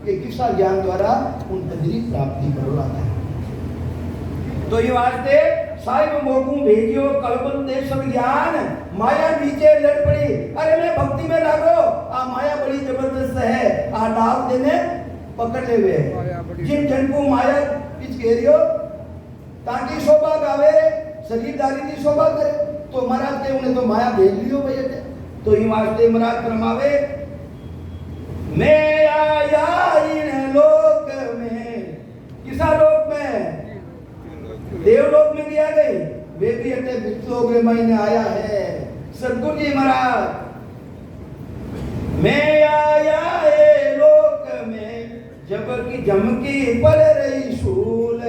कि किसा ज्ञान द्वारा उन कदरी प्राप्ति करो लाता है। तो ये वास्ते साहिब मोगू भेजियो कलबल दे सब ज्ञान माया नीचे लड़ पड़ी। अरे मैं भक्ति में लागो आ माया बड़ी जबरदस्त है। आ डाल देने पकड़ ले वे जिन जन को माया पिछ घेरियो ताकि शोभा गावे शरीरदारी की शोभा करे। तो महाराज के उन्हें तो माया भेज लियो भैया। तो ये वास्ते महाराज फरमावे मैं आया इन लोक में। किसा लोक में? देवलोक में दिया गई। वे भी अपने लोक में महीने आया है। सतगुरु जी महाराज मैं आया है लोक में जब की जमकी पड़ रही शूल।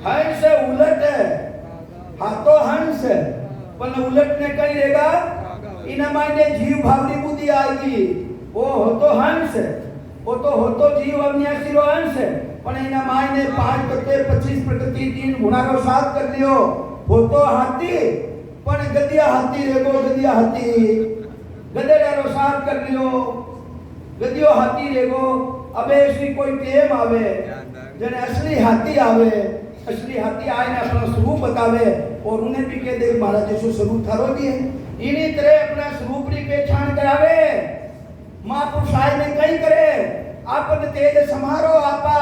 हंस उलट हाथों हंस पर उलटने कहीं रहेगा इन मायने जीव भावनी बुद्धि आएगी। वो हो तो हंस वो तो हो तो जीव अविनाशी रो हंस पण इना मायने 5 प्रकृति 25 प्रकृति 3 गुणा रो साथ कर लियो। हो तो हाथी पण गदिया हाथी रेगो गदिया हाथी गदेड़ा रो साथ कर लियो। गदियो हाथी रेगो। अबे ऐसी कोई टेम आवे जने असली हाथी आवे। असली हाथी आए ने अपना स्वरूप बतावे और उन्हें भी कह दे महाराज जैसो स्वरूप थारो भी है। इन्हीं तरह अपना स्वरूप की पहचान करावे। महापुरुष आय ने कहीं करे आपन तेज समारो आपा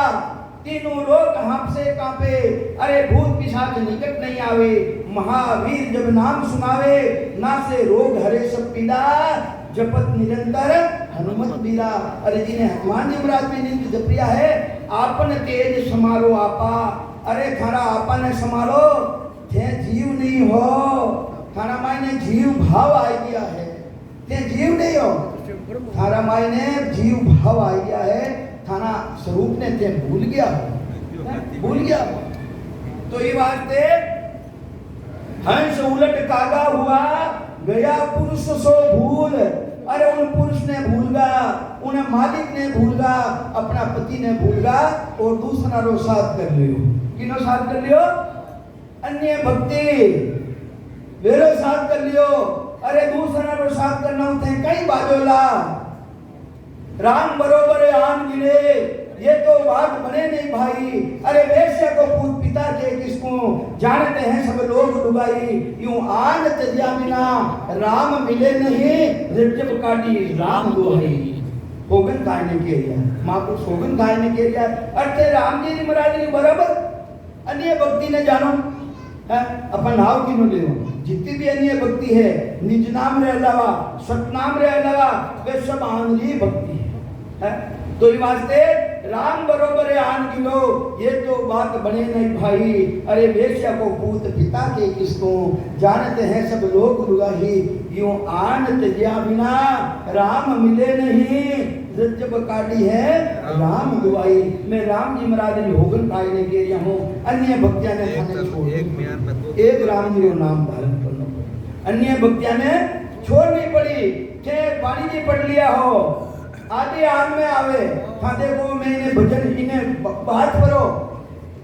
तीनों लोग हमसे कांपे। अरे भूत पिशाच निकट नहीं आवे। महावीर जब नाम सुनावे ना से रोग हरे सब पीड़ा। जपत निरंतर हनुमत बीरा। अरे जिन्हें हनुमान जी महाराज भी नीति जपिया है आपन तेज समारो आपा। अरे थारा आपा ने समारो थे जीव नहीं हो। थारा मायने जीव भाव आ गया है। ते जीव नहीं हो थारा मायने जीव भाव आ गया है। थाना स्वरूप ने ते भूल गया भूल गया। तो ये वास्ते हंस उलट कागा हुआ गया पुरुष सो भूल। अरे उन पुरुष ने भूल गया उन मालिक ने भूल गया अपना पति ने भूल गया और दूसरा रो साथ कर लियो। किनो साथ कर लियो? अन्य भक्ति वेरो साथ कर लियो। अरे दूसरा रो साथ करना होते कई बाजोला राम बरोबर आन गिरे ये तो बात बने नहीं भाई। अरे वैश्य को पूत पिता के किसको जानते हैं सब लोग डुबाई। यूं आन तजिया बिना राम मिले नहीं रिजब काटी राम दोहरी। होगन खाने के लिए महापुरुष होगन खाने के लिए अर्थे राम जी ने महाराज ने बराबर अन्य भक्ति ने जानो है अपन नाव की नो लेओ। जितनी भी अन्य भक्ति है निज नाम रे अलावा सतनाम रे अलावा वे सब आंधली भक्ति है। तो ये वास्ते राम बरोबर आन गिलो, ये तो बात बने नहीं भाई। अरे वेश्या को पूत पिता के किसको, जानते हैं सब लोग दुआही। यूं आन त्यज्या बिना राम मिले नहीं, जब काटी है राम दुआई। मैं राम जी महाराज ने होगन कायने के लिए हूँ, अन्य भक्तिया ने एक राम जी को नाम धारण करना पड़ा, अन्य भक्तिया ने छोड़नी पड़ी। के पानी जी पढ़ लिया हो आदि आम में आवे था, देखो मैं इन्हें भजन इन्हें बात करो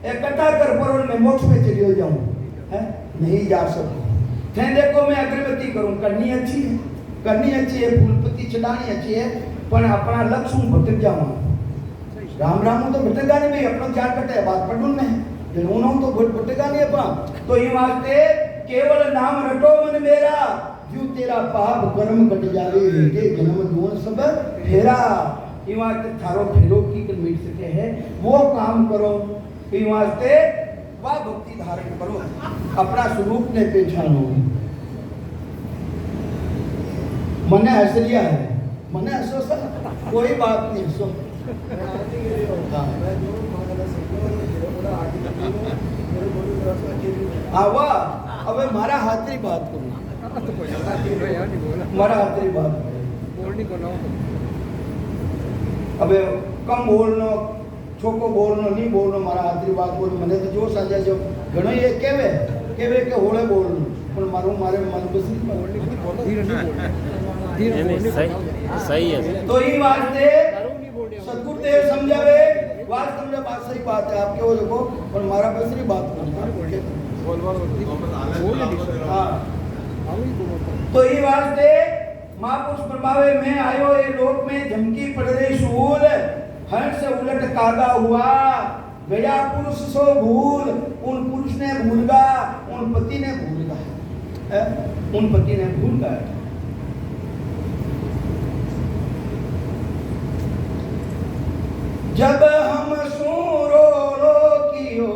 एक कथा कर परो मैं मोक्ष में चली जाऊं, है नहीं जा सकता। थे देखो मैं अगरबत्ती करूं, करनी अच्छी है, करनी अच्छी है, फूल पत्ती चढ़ानी अच्छी है, पर अपना लक्ष्य हूं भटक जाऊं। राम राम तो भटका नहीं भाई, अपना ध्यान कटे बात पढ़ूं में जनून तो भटका नहीं अपना। तो ये वास्ते केवल नाम रटो मन मेरा, जो तेरा पाप कर्म कट जावे, के जन्म दोन सब फेरा। ये वास्ते थारो फेरो की कर मिट सके है वो काम करो। ये वास्ते वह भक्ति धारण करो, अपना स्वरूप ने पहचानो। मने हंस लिया है, मने हंसो सर, कोई बात नहीं हंसो। आवा अब मारा हाथरी बात करूं, मारा हाथरी बात अबे कम बोलनो, छोको बोलनो नहीं बोलनो, मारा हाथरी बात बोल। मने तो जो साजा जो घणो ये केवे केवे के होळे बोलनो, पण मारू मारे मन बसी सही है। तो ये वास्ते सतगुरुदेव समझावे, बात समझा, बात सही बात है आपके वो देखो, और मारा बसरी बात हाँ। तो ये वास्ते महापुरुष प्रभावे में आयो ये लोक में झमकी पड़ रही शूल, हंस उलट कागा हुआ, गया पुरुष सो भूल, उन पुरुष ने भूल गा, उन पति ने भूल गा, उन पति ने भूल गा। जब हम सूरो कियो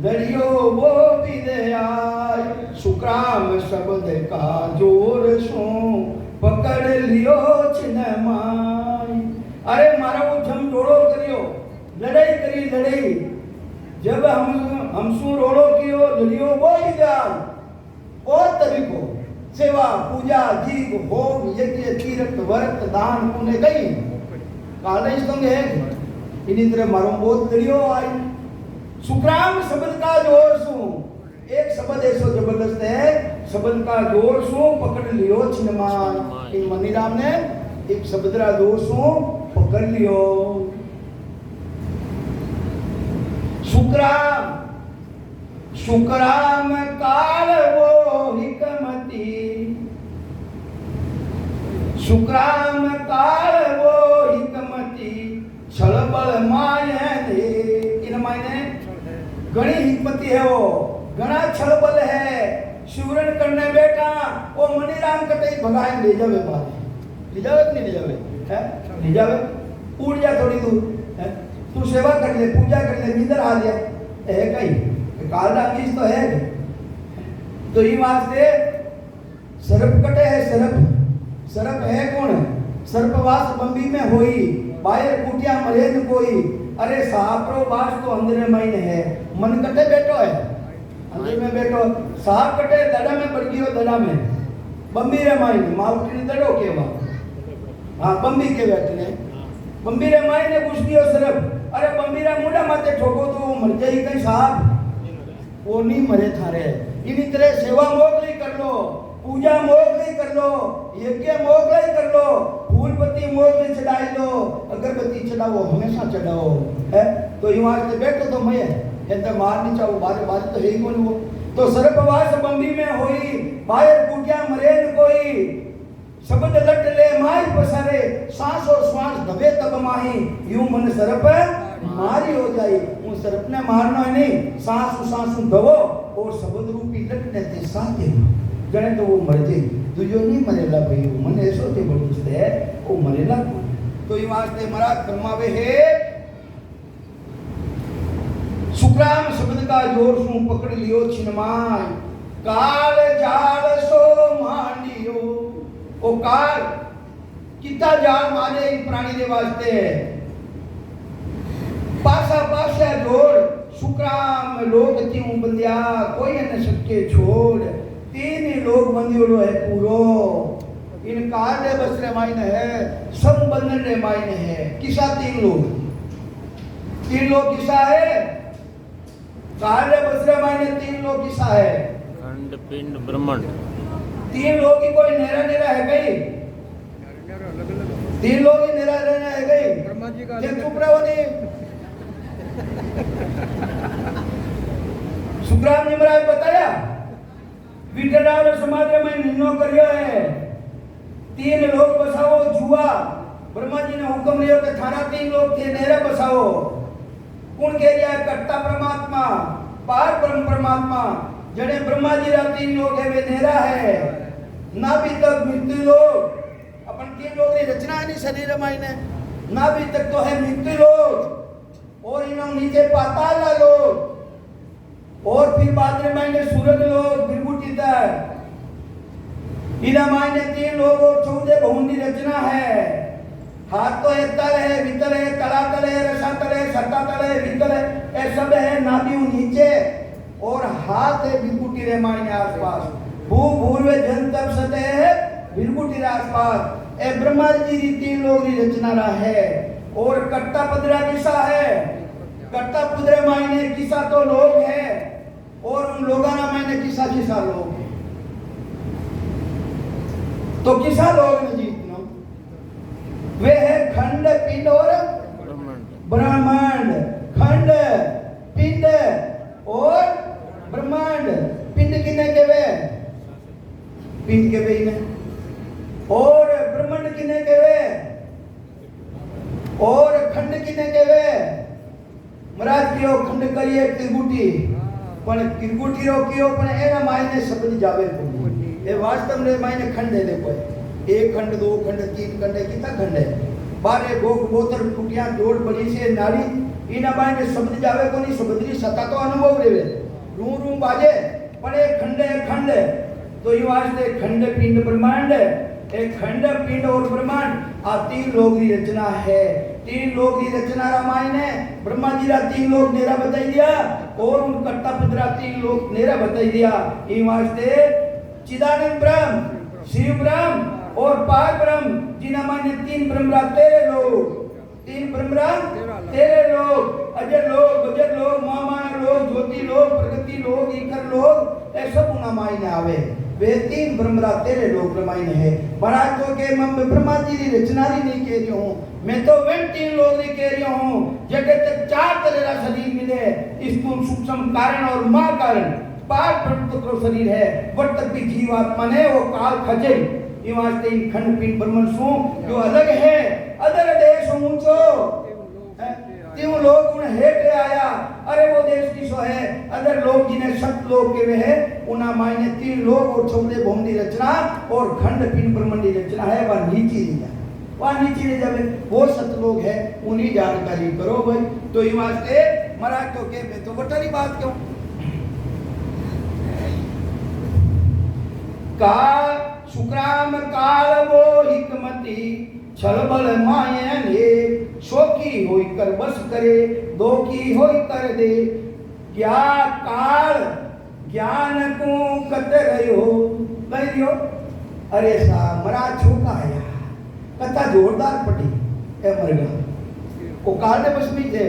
लड़ियो वो विदयाय, सुक्राम शब्द का जोर सो पकड़ लियो छिनमाई। अरे मारा वो झम जोड़ो करियो, लड़ाई करी लड़ाई। जब हम सूरो कियो लड़ियो वो विदयाय, और तरीको सेवा पूजा जीव होम यज्ञ तीर्थ व्रत दान पुण्य कई काले संग है। इन्हीं तरह मारो बहुत लड़ियो आई। सुक्राम शब्द का जोर सू, एक शब्द ऐसो जबरदस्त है, शब्द का जोर सू पकड़ लियो छिनमान। इन मनीराम ने एक शब्द रा जोर सू पकड़ लियो। सुक्राम सुक्राम काल वो हिकमती, सुक्राम काल वो हिकमती, छलबल माये दे। इन मायने घणी हिकमती है, वो घना छलबल है। शिवरण करने बैठा वो मनीराम कटे भगाए ले जावे बाहर, ले जावे कि नहीं ले जावे, है ले जावे। उड़ जा थोड़ी दूर, है तू सेवा कर ले, पूजा कर ले, नींदर आ गया है कहीं काल रामीज तो है। तो ये वास्ते सर्प कटे है, सर्प सर्प है कौन, सर्पवास बंबी में होई, बाहर कुटिया मरे न कोई। अरे सापरो बास तो अंदर में है, मन कटे बैठो है अंदर में बैठो। साप कटे दड़ा में पड़ गयो, दड़ा में बंबी रे माई माउटी ने दड़ो केवा, हाँ बंबी के बैठने बंबी रे माई ने घुस गयो सर्प। अरे बंबी रे मुंडा माथे ठोको तो मर जाई कहीं साहब, वो नहीं मरे थारे। इन्हीं तरह सेवा मोगली कर लो, पूजा मोगली कर लो, यज्ञ मोगली कर लो, फूल पत्ती मोगली चढ़ाई लो, अगरबत्ती चढ़ाओ, हमेशा चढ़ाओ, है। तो यहाँ से बैठो तो मैं है मार नहीं चाहो, बारे बारे तो है ही कौन वो। तो सर्पवास बंबी में होई, बाहर कुटिया मरे न कोई। शब्द लट ले माई पसारे, सांसो श्वास दबे तब माही, यूं मन सर्प मारी हो जाए। उन सर्प ने मारना है नहीं, सांस सांस दबो और शब्द रूपी लटने ते साथे जने तो वो मर जाए। तुझो नहीं मरेला भाई, वो मन ऐसो जबरदस्त है, वो मरेला। तो ये वास्ते महाराज फरमावे है, सुक्राम शब्द का जोर सू पकड़ लियो छिनमाय, काल जाल सो मांडियो। ओ काल कितना जाल मारे इन प्राणी दे वास्ते है। पासा पासा जोड़ सुक्राम लोग त्यों बंदिया कोई न सके छोड़ तीन ही लोग बंदियों है पूरो इन कार्य बसरे मायने है सब बंधन मायने है किसा तीन लोग किसा है कार्य बसरे मायने तीन लोग किसा है खंड पिंड ब्रह्मांड तीन लोग ही कोई नेरा है गई तीन लोग ही नेरा है गई जे चुप रहो नहीं सुखराम जी महाराज बताया विटराव समाज में निर्णय करियो है तीन लोग बसाओ जुआ ब्रह्मा जी ने हुक्म लियो कि थाना तीन लोग थे नेरा बसाओ कौन कह रहा है कर्ता परमात्मा पार ब्रह्म परमात्मा जड़े ब्रह्मा जी रा तीन लोग है वे नेरा है ना भी तक मृत्यु लोग अपन तीन लोग की रचना है नहीं शरीर मायने ना भी तक तो है मृत्यु लोग और इन्हों नीचे पाताल लोग और फिर बाद में मायने सूरज लोग बिरबुटी तक इना मायने तीन लोग और 14 भवन की रचना है हाथ तो है तल है भीतर है तलातल है रसातल है सत्तातल है भीतर है ये सब है नाभि नीचे और हाथ है बिरबुटी रे मायने आसपास भू भूर्व जन तप सते है बिरबुटी रे आसपास ए ब्रह्मा जी की तीन लोग की रचना रहा है और कट्टा पदरा किसा है कट्टा पुदरे मायने किसा तो लोग है और उन लोगों ना मायने किसा लोग है तो किसा लोग ने जीतनो वे है खंड पिंड और ब्रह्मांड खंड पिंड और ब्रह्मांड पिंड किने के वे पिंड के वे ने और ब्रह्मांड किने के वे और खंड किने के वे महाराज कियो खंड करिए त्रिगुटी पण त्रिगुटी रो कियो पण एना मायने शब्द जावे कोनी ए वास्तव में मायने खंड है देखो एक खंड दो खंड तीन खंड कितना खंड है बारे गोग बोतर टुटिया जोड़ बड़ी से नाड़ी इना मायने शब्द जावे कोनी शब्दरी सत्ता तो अनुभव रेवे रू रू बाजे पण एक खंड है तो ये वास्ते खंड पिंड ब्रह्मांड एक खंड पिंड और ब्रह्मांड आ तीन लोग की रचना है तीन लोग की रचना रामायण है ब्रह्मा जी रा तीन लोग नेरा बताई दिया और उन कट्टा पुत्रा तीन लोग नेरा बताई दिया ये वास्ते चिदानंद ब्रह्म शिव ब्रह्म और पार ब्रह्म जिना माने तीन ब्रह्मरा तेरे लोग तीन ब्रह्मरा तेरे लोग अजर लोग बजर लोग मामाया लोग ज्योति लोग प्रगति लोग ईकर लोग ऐसा पुना मायने आवे वे तीन ब्रह्मरा तेरे लोग रामायण है महाराज तो के मैं ब्रह्मा जी की रचना ही नहीं कह रही हूँ मैं तो वे तीन लोग नहीं कह रही हूँ जगत तक चार तरह का शरीर मिले स्थूल सूक्ष्म कारण और मां कारण पार ब्रह्म तो शरीर है वट तक भी जीवात्मा ने वो काल खजे ये वास्ते इन खंड पिंड ब्रह्मन सु जो अलग है अदर देश ऊंचो त्यों लोग उन हेठ आया अरे वो देश की सो है अदर लोग जिन्हें सत लोग के वे है उना मायने तीन लोग और 14 भवन की रचना और खंड पिंड ब्रह्मन की रचना है वह नीचे नहीं जाए वह नीचे नहीं जावे वो सत लोग है उन्हीं जानकारी करो भाई तो ये वास्ते महाराज तो के मैं तो बटरी बात क्यों काल सुक्राम काल वो हिकमती छलबल मायन हे शोकी होई कर बस करे दो की होई कर दे क्या काल ज्ञान को कतरयो कहियो अरे सा मरा छोका है कथा जोरदार पटी ए मरगा को काल ने बस में थे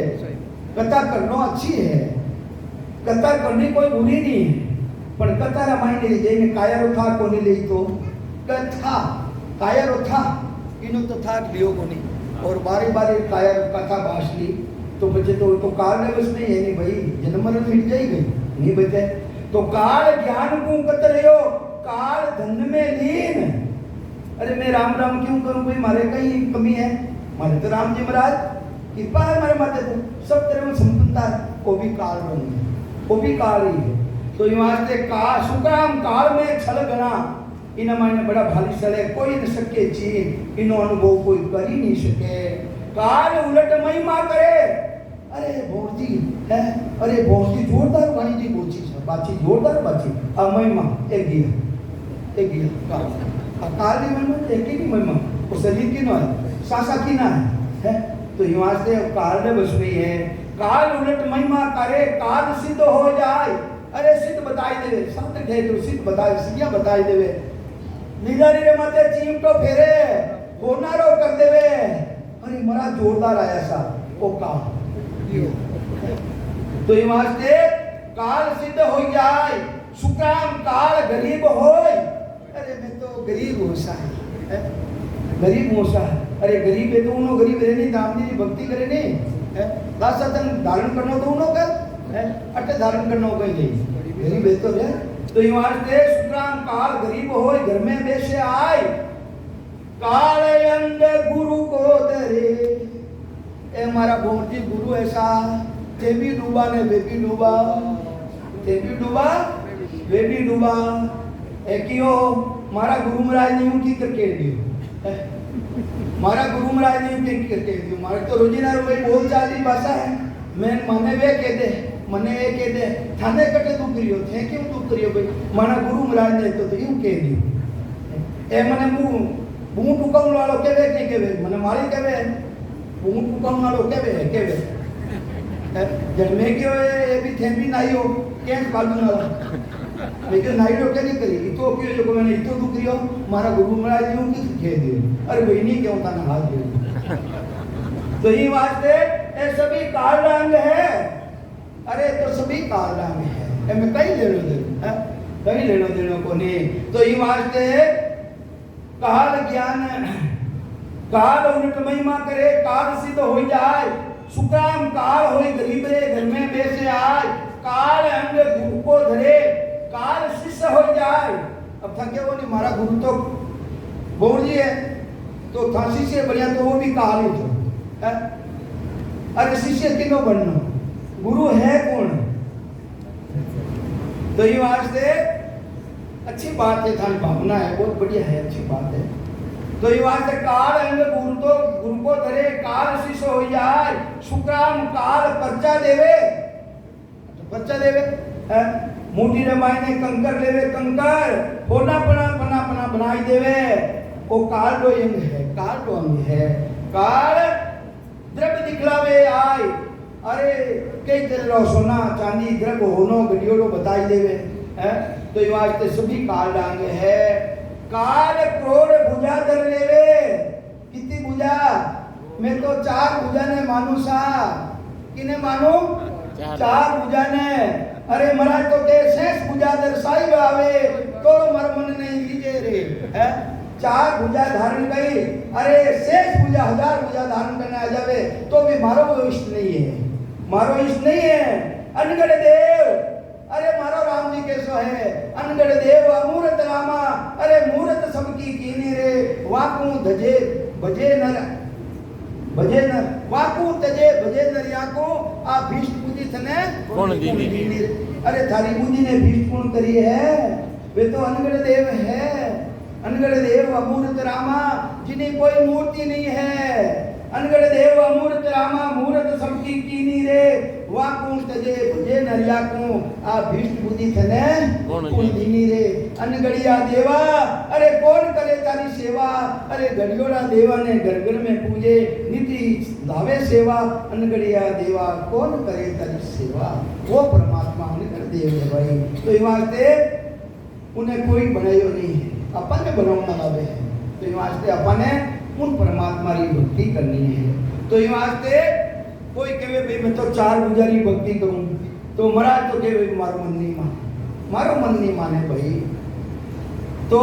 कथा करना अच्छी है कथा करनी कोई बुरी नहीं है पर कथा रामायण ले जैने कायरो था कोनी ले तो कथा कायरो था इनो तो था लियो कोनी और बारी बारी कायर कथा भाष ली तो बचे तो काल ने बस नहीं है नहीं भाई जन्म मरण मिट जाएगी नहीं बचे तो काल ज्ञान को कतरयो काल धन में लीन अरे मैं राम राम क्यों करूं भाई मारे कहीं कमी है मारे तो राम जी महाराज कृपा है हमारे माथे को सब तरह में संपन्नता है वो भी काल बन गया वो भी काल ही है तो यहाँ से काल सुकाम काल में छल गना इन मायने बड़ा भारी छल है कोई न सके चीज इनो अनुभव कोई कर ही नहीं सके काल उलट महिमा करे अरे भोजी है अरे भोजी जोरदार वाणी जी बोची है बाची जोरदार बाची आ महिमा एक गिया काल की महिमा एक ही महिमा वो शरीर की ना है सासा की ना है तो यहाँ से काल ने बस में है काल उलट महिमा करे काल सिद्ध हो जाए अरे सिद्ध बताई देवे शब्द ठेके सिद्ध बताए सिद्धियां बताई देवे निदारी रे माते चीमटो फेरे होनारो कर देवे अरे मरा जोरदार आया सा वो काल तो यहाँ से काल सिद्ध हो जाए सुकाम काल गरीब होय अरे मैं तो गरीब हो सा है गरीब हो सा अरे गरीब है तो उनो गरीब रहनी दामनी भक्ति करे नहीं है दासतन धारण करनो तो उनो कर है अटे धारण करनो कोई नहीं गरीब है तो यहाँ से सुकाम काल गरीब होय घर में बेसे आए काल अंग गुरु को दरे ए मारा बोमजी गुरु ऐसा ते भी डूबा ने वे भी डूबा ते भी डूबा वे भी डूबा ए कियो मारा गुरु महाराज ने यूं की करके दियो मारा गुरु महाराज ने यूं की करके दियो मारे तो रोजीना रो भाई बोल चाली भाषा है मैं मने वे कह दे मने ए कह दे थाने कटे तू करियो थे क्यों तू करियो भाई मारा गुरु महाराज ने तो यूं कह दियो ए मने बूट उकम वालो केवे नहीं केवे मने मारी केवे बूट उकम वालो केवे जब मैं क्यों ये भी थे भी नहीं हो क्या कालू वाला लेकिन नाइट के नहीं करी तो क्यों जो मैंने इतो दुख रियो मारा गुरु महाराज जी की कह दियो अरे भाई नहीं क्यों था ना हाथ दे तो ये वास्ते ये सभी काल रंग है अरे तो सभी काल रंग है ए मैं कहीं लेनो दे है कहीं लेनो देनो को नहीं तो ये वास्ते काल ज्ञान काल उलट महिमा करे काल सिद्ध हो जाए सुकाम काल होई गरीब रे घर में बेसे आए काल अंग गुरु को धरे काल शिष्य हो जाए अब थके वो नहीं मारा गुरु तो बोल जी है तो था शिष्य बढ़िया तो वो भी काल ही तो अरे शिष्य किनो बनना गुरु है कौन तो ये वास्ते अच्छी बात है थारी भावना है बहुत बढ़िया है अच्छी बात है तो ये बात है काल अंग गुरु को धरे काल शिष्य हो जाए सुक्राम काल पर्चा देवे तो पर्चा देवे है मोटी रे मायने कंकर लेवे कंकर होना पना बनाई देवे वो काल दो अंग है काल दो अंग है काल द्रव्य दिखलावे आए अरे कई तरह सोना चांदी द्रव्य होनो गडियोड़ो बताई देवे है तो ये वास्ते सभी काल डांग है काल क्रोध भुजा धर लेवे कितनी भुजा मैं तो 4 भुजा ने मानू सा किने मानू 4 भुजा ने अरे महाराज तो के शेष भुजा धर साहिब आवे तो मर मन नहीं लीजे रे है 4 भुजा धारण करी अरे शेष भुजा 1000 भुजा धारण करने आ जावे तो भी मारो इष्ट नहीं है मारो इष्ट नहीं है अनगढ़ देव अरे मारो राम जी कैसो है अनगढ़ देव अमूर्त रामा अरे मूर्त सबकी कीनी रे वाकू धजे भजे न वाकू तजे भजे नरिया को आ भीष्ट बुद्धि थने कौन दीनी अरे थारी बुद्धि ने भीष्ट कौन करी है वे तो अनगढ़ देव है अनगढ़ देव अमूर्त रामा जिन्हें कोई मूर्ति नहीं है अनगढ़ देव अमूर्त रामा मूर्त सबकी कीनी रे वाकू तजे भजे नरिया को आ भीष्ट बुद्धि थने कौन दीनी रे अनगढ़िया देवा अरे कौन करे तारी सेवा अरे गढ़ियोड़ा देवा ने घर घर में पूजे नीति धावे सेवा अनगढ़िया देवा कौन करे तारी सेवा वो परमात्मा अनगढ़ देव है भाई तो ये वास्ते उन्हें कोई बनायो नहीं है अपन ने बनाना लावे है तो ये वास्ते अपन ने उन परमात्मा की भक्ति करनी है तो ये वास्ते कोई कहे भाई मैं तो 4 भुजा की भक्ति करूं तो महाराज तो कहे मारो मन नहीं माने भाई तो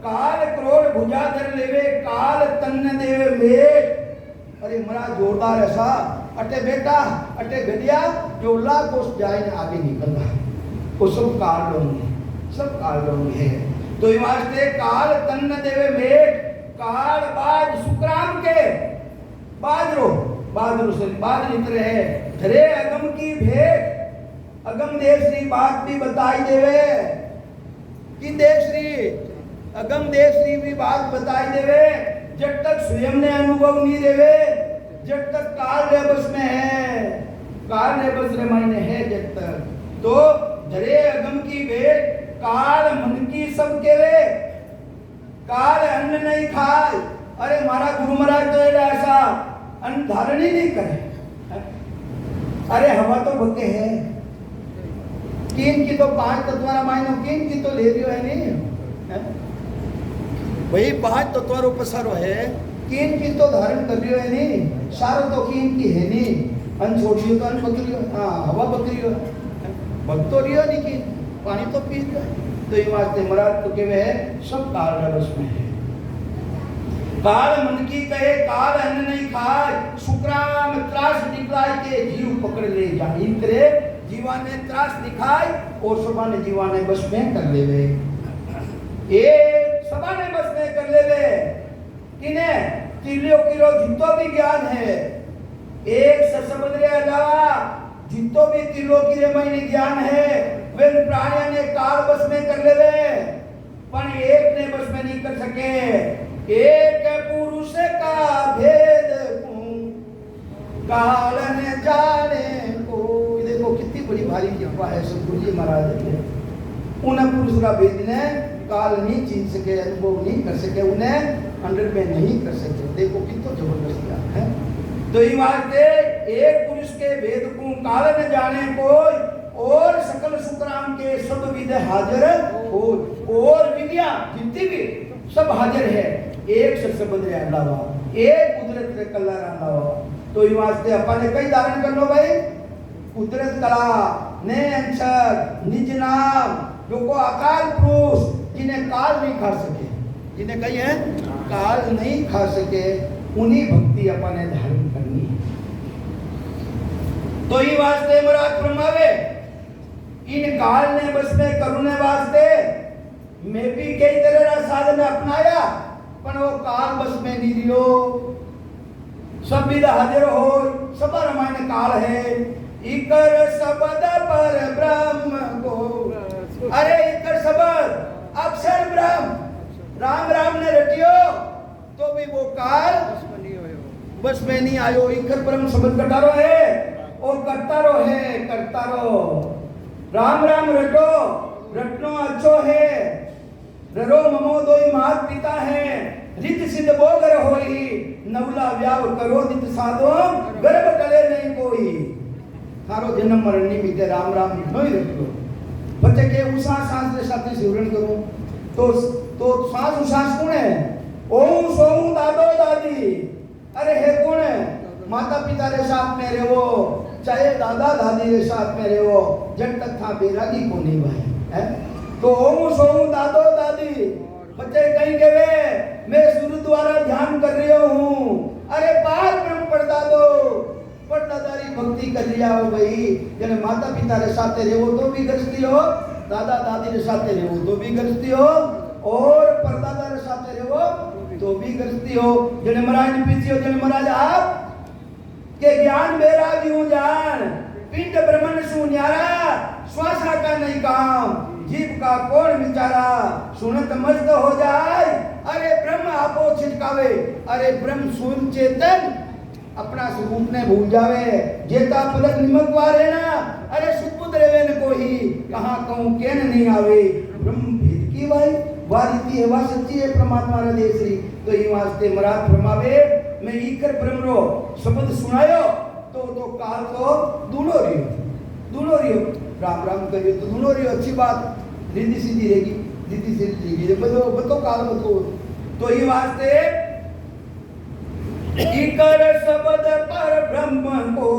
काल क्रोध भुजा धर लेवे काल तन्न देवे मेट अरे महाराज जोरदार ऐसा अटे बेटा अटे गडिया जो लाखों जाए आगे निकल रहा वो सब काल लोग है तो ये वास्ते काल तन्न देवे मेट काल बाज सुक्राम के बाजरो से बाज निकले है धरे अगम की भेंट अगम देव श्री बात भी बताई देवे कि देव श्री अगम देव श्री भी बात बताई देवे जब तक स्वयं ने अनुभव नहीं देवे जब तक काल रे बस में है काल रे बस रे मायने है जब तक तो धरे अगम की भेंट काल मन की सब केवे काल अन्न नहीं खाए अरे मारा गुरु महाराज तो ऐसा अन धारण ही नहीं करे। अरे हवा तो बके है, किन की तो 5 तत्वारा मायनो किन की तो ले लियो है नहीं भाई, 5 तत्वारो पसारो है, किन की तो धारण कर लियो है नहीं, सारो तो किन की है नहीं, अन छोड़ियो तो अन बकरियो, हाँ हवा बकरियो भक्त तो रियो नहीं, कि पानी तो पी लियो। तो ये वास्ते महाराज तो केवे है सब काल रस में है। काल मन की कहे काल अन्न नहीं खाए, शुक्राम त्रास निकलाय के जीव पकड़ ले जाहि करे, जीवा ने त्रास दिखाई और सभा ने जीवा ने बस में कर लेवे, ये सभा ने बस में कर लेवे। किने तिलियो किलो जितो भी ज्ञान है, एक शब्द रे अलावा जितो भी तिलो की रे महीने ज्ञान है, वे प्राणियों ने काल बस में कर लेवे, पर एक ने बस में नहीं कर सके। एक पुरुष का भेद काल न जाने को, देखो कितनी बड़ी भारी कृपा है सतगुरु जी महाराज ने, उन पुरुष का भेद ने काल नहीं छीन सके, अनुभव नहीं कर सके, उन्हें 100 में नहीं कर सके। देखो कितना जबरदस्त ज्ञान है। तो ये वास्ते एक पुरुष के भेद को काल न जाने कोई, और सकल सुखराम के सब विद्या हाजिर हो, और विद्या जितनी भी सब हाजिर है, एक शब्द रे अलावा, एक कुदरत रे कला रे अलावा। तो ये वास्ते अपन ने कई धारण कर लो भाई, कुदरत कला ने अंशर निज नाम, जो को अकाल पुरुष जिन्हें काल नहीं खा सके, जिन्हें कही है काल नहीं खा सके, उन्हीं भक्ति अपन ने धारण करनी। तो ये वास्ते महाराज फरमावे, इन काल ने बस में करुणे वास्ते मैं भी कई तरह का साधन अपनाया, पर वो काल बस में नहीं रियो, सब विदा हाजिर हो, सब रामायण काल है। इकर शब्द पर ब्रह्म को, अरे इकर शब्द अक्षर ब्रह्म राम राम ने रटियो, तो भी वो काल बस में नहीं आयो। इकर ब्रह्म शब्द कटारो है, और करता रो है, करता रो राम राम रटो, रटनो अच्छो है, ररो ममो दोई मात पिता है, रित सिद्ध बोगर होई, नवला व्याव करो नित साधो, गर्भ टले नहीं कोई, थारो जन्म मरण निमित्ते राम राम नहीं रटो। बच्चे के उसा सांस रे साथे सिवरण करो, तो सांस उसास कौन है? ओम सोम दादो दादी, अरे है कौन है? माता पिता रे साथ में रहो, चाहे दादा दादी रे साथ में रहो, जब तक था बेरागी को नहीं भाई है। तो ओम सोम दादो दादी, बच्चे कहीं गए मैं गुरु द्वारा ध्यान कर रही हूँ, अरे बार ब्रह्म पढ़ता दो, पढ़दादारी भक्ति कर लिया हो भाई। जने माता पिता रे साथ रहो तो भी गृहस्थी हो, दादा दादी रे साथ रहो तो भी गृहस्थी हो, और परदादा रे साथ रहो तो भी गृहस्थी हो। जने महाराज पीछे हो, जने महाराज आप के ज्ञान मेरा भी हूँ जान, पिंड ब्रह्मन सु न्यारा, श्वासा का नहीं काम, जीव का कौन विचारा, सुनत मस्त हो जाए, अरे ब्रह्म आपो छिटकावे, अरे ब्रह्म सुन चेतन अपना स्वरूप ने भूल जावे, जेता पलक निमक वारे ना, अरे सुपुत रेवे न कोई, कहाँ कहूँ केन नहीं आवे। ब्रह्म भेद की भाई वारीती है, वह सच्ची है परमात्मा रे देसरी। तो ये वास्ते महाराज फरमावे, मैं इकर ब्रह्म रो शब्द सुनायो, तो काल तो दोनों रियो राम राम करियो तो दोनों रियो, अच्छी बात, रिद्धि सीधी रहेगी, रिद्धि सीधी रहेगी, बतो काल बतो। तो ये वास्ते इकर शब्द पर ब्रह्म को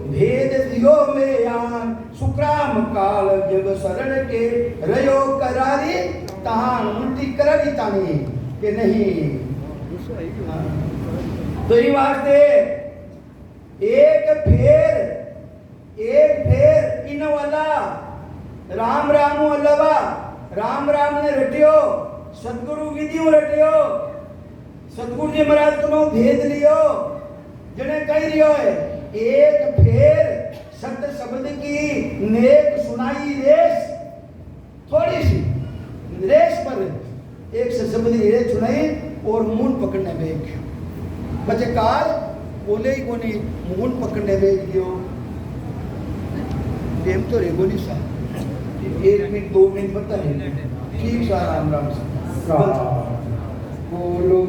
भेद दियो में आन, सुक्राम काल जब शरण के रयो करारी तान, उल्टी करारी तानी के नहीं। तो ये वास्ते एक फेर इन वाला राम राम अल्लावा, राम राम ने रटियो, सतगुरु विधियों रटियो, सतगुरु जी महाराज तुम भेद लियो, जने कही रियो है, एक फेर सत्य शब्द की नेक सुनाई रेस, थोड़ी सी रेस पर एक से शब्द की रेस सुनाई, और मून पकड़ने बेच बच्चे काल बोले ही कोनी, मून पकड़ने बेच गयो, टेम तो रेगोली सा 1 मिनट 2 मिनट पता नहीं, ठीक सा राम राम बोलो।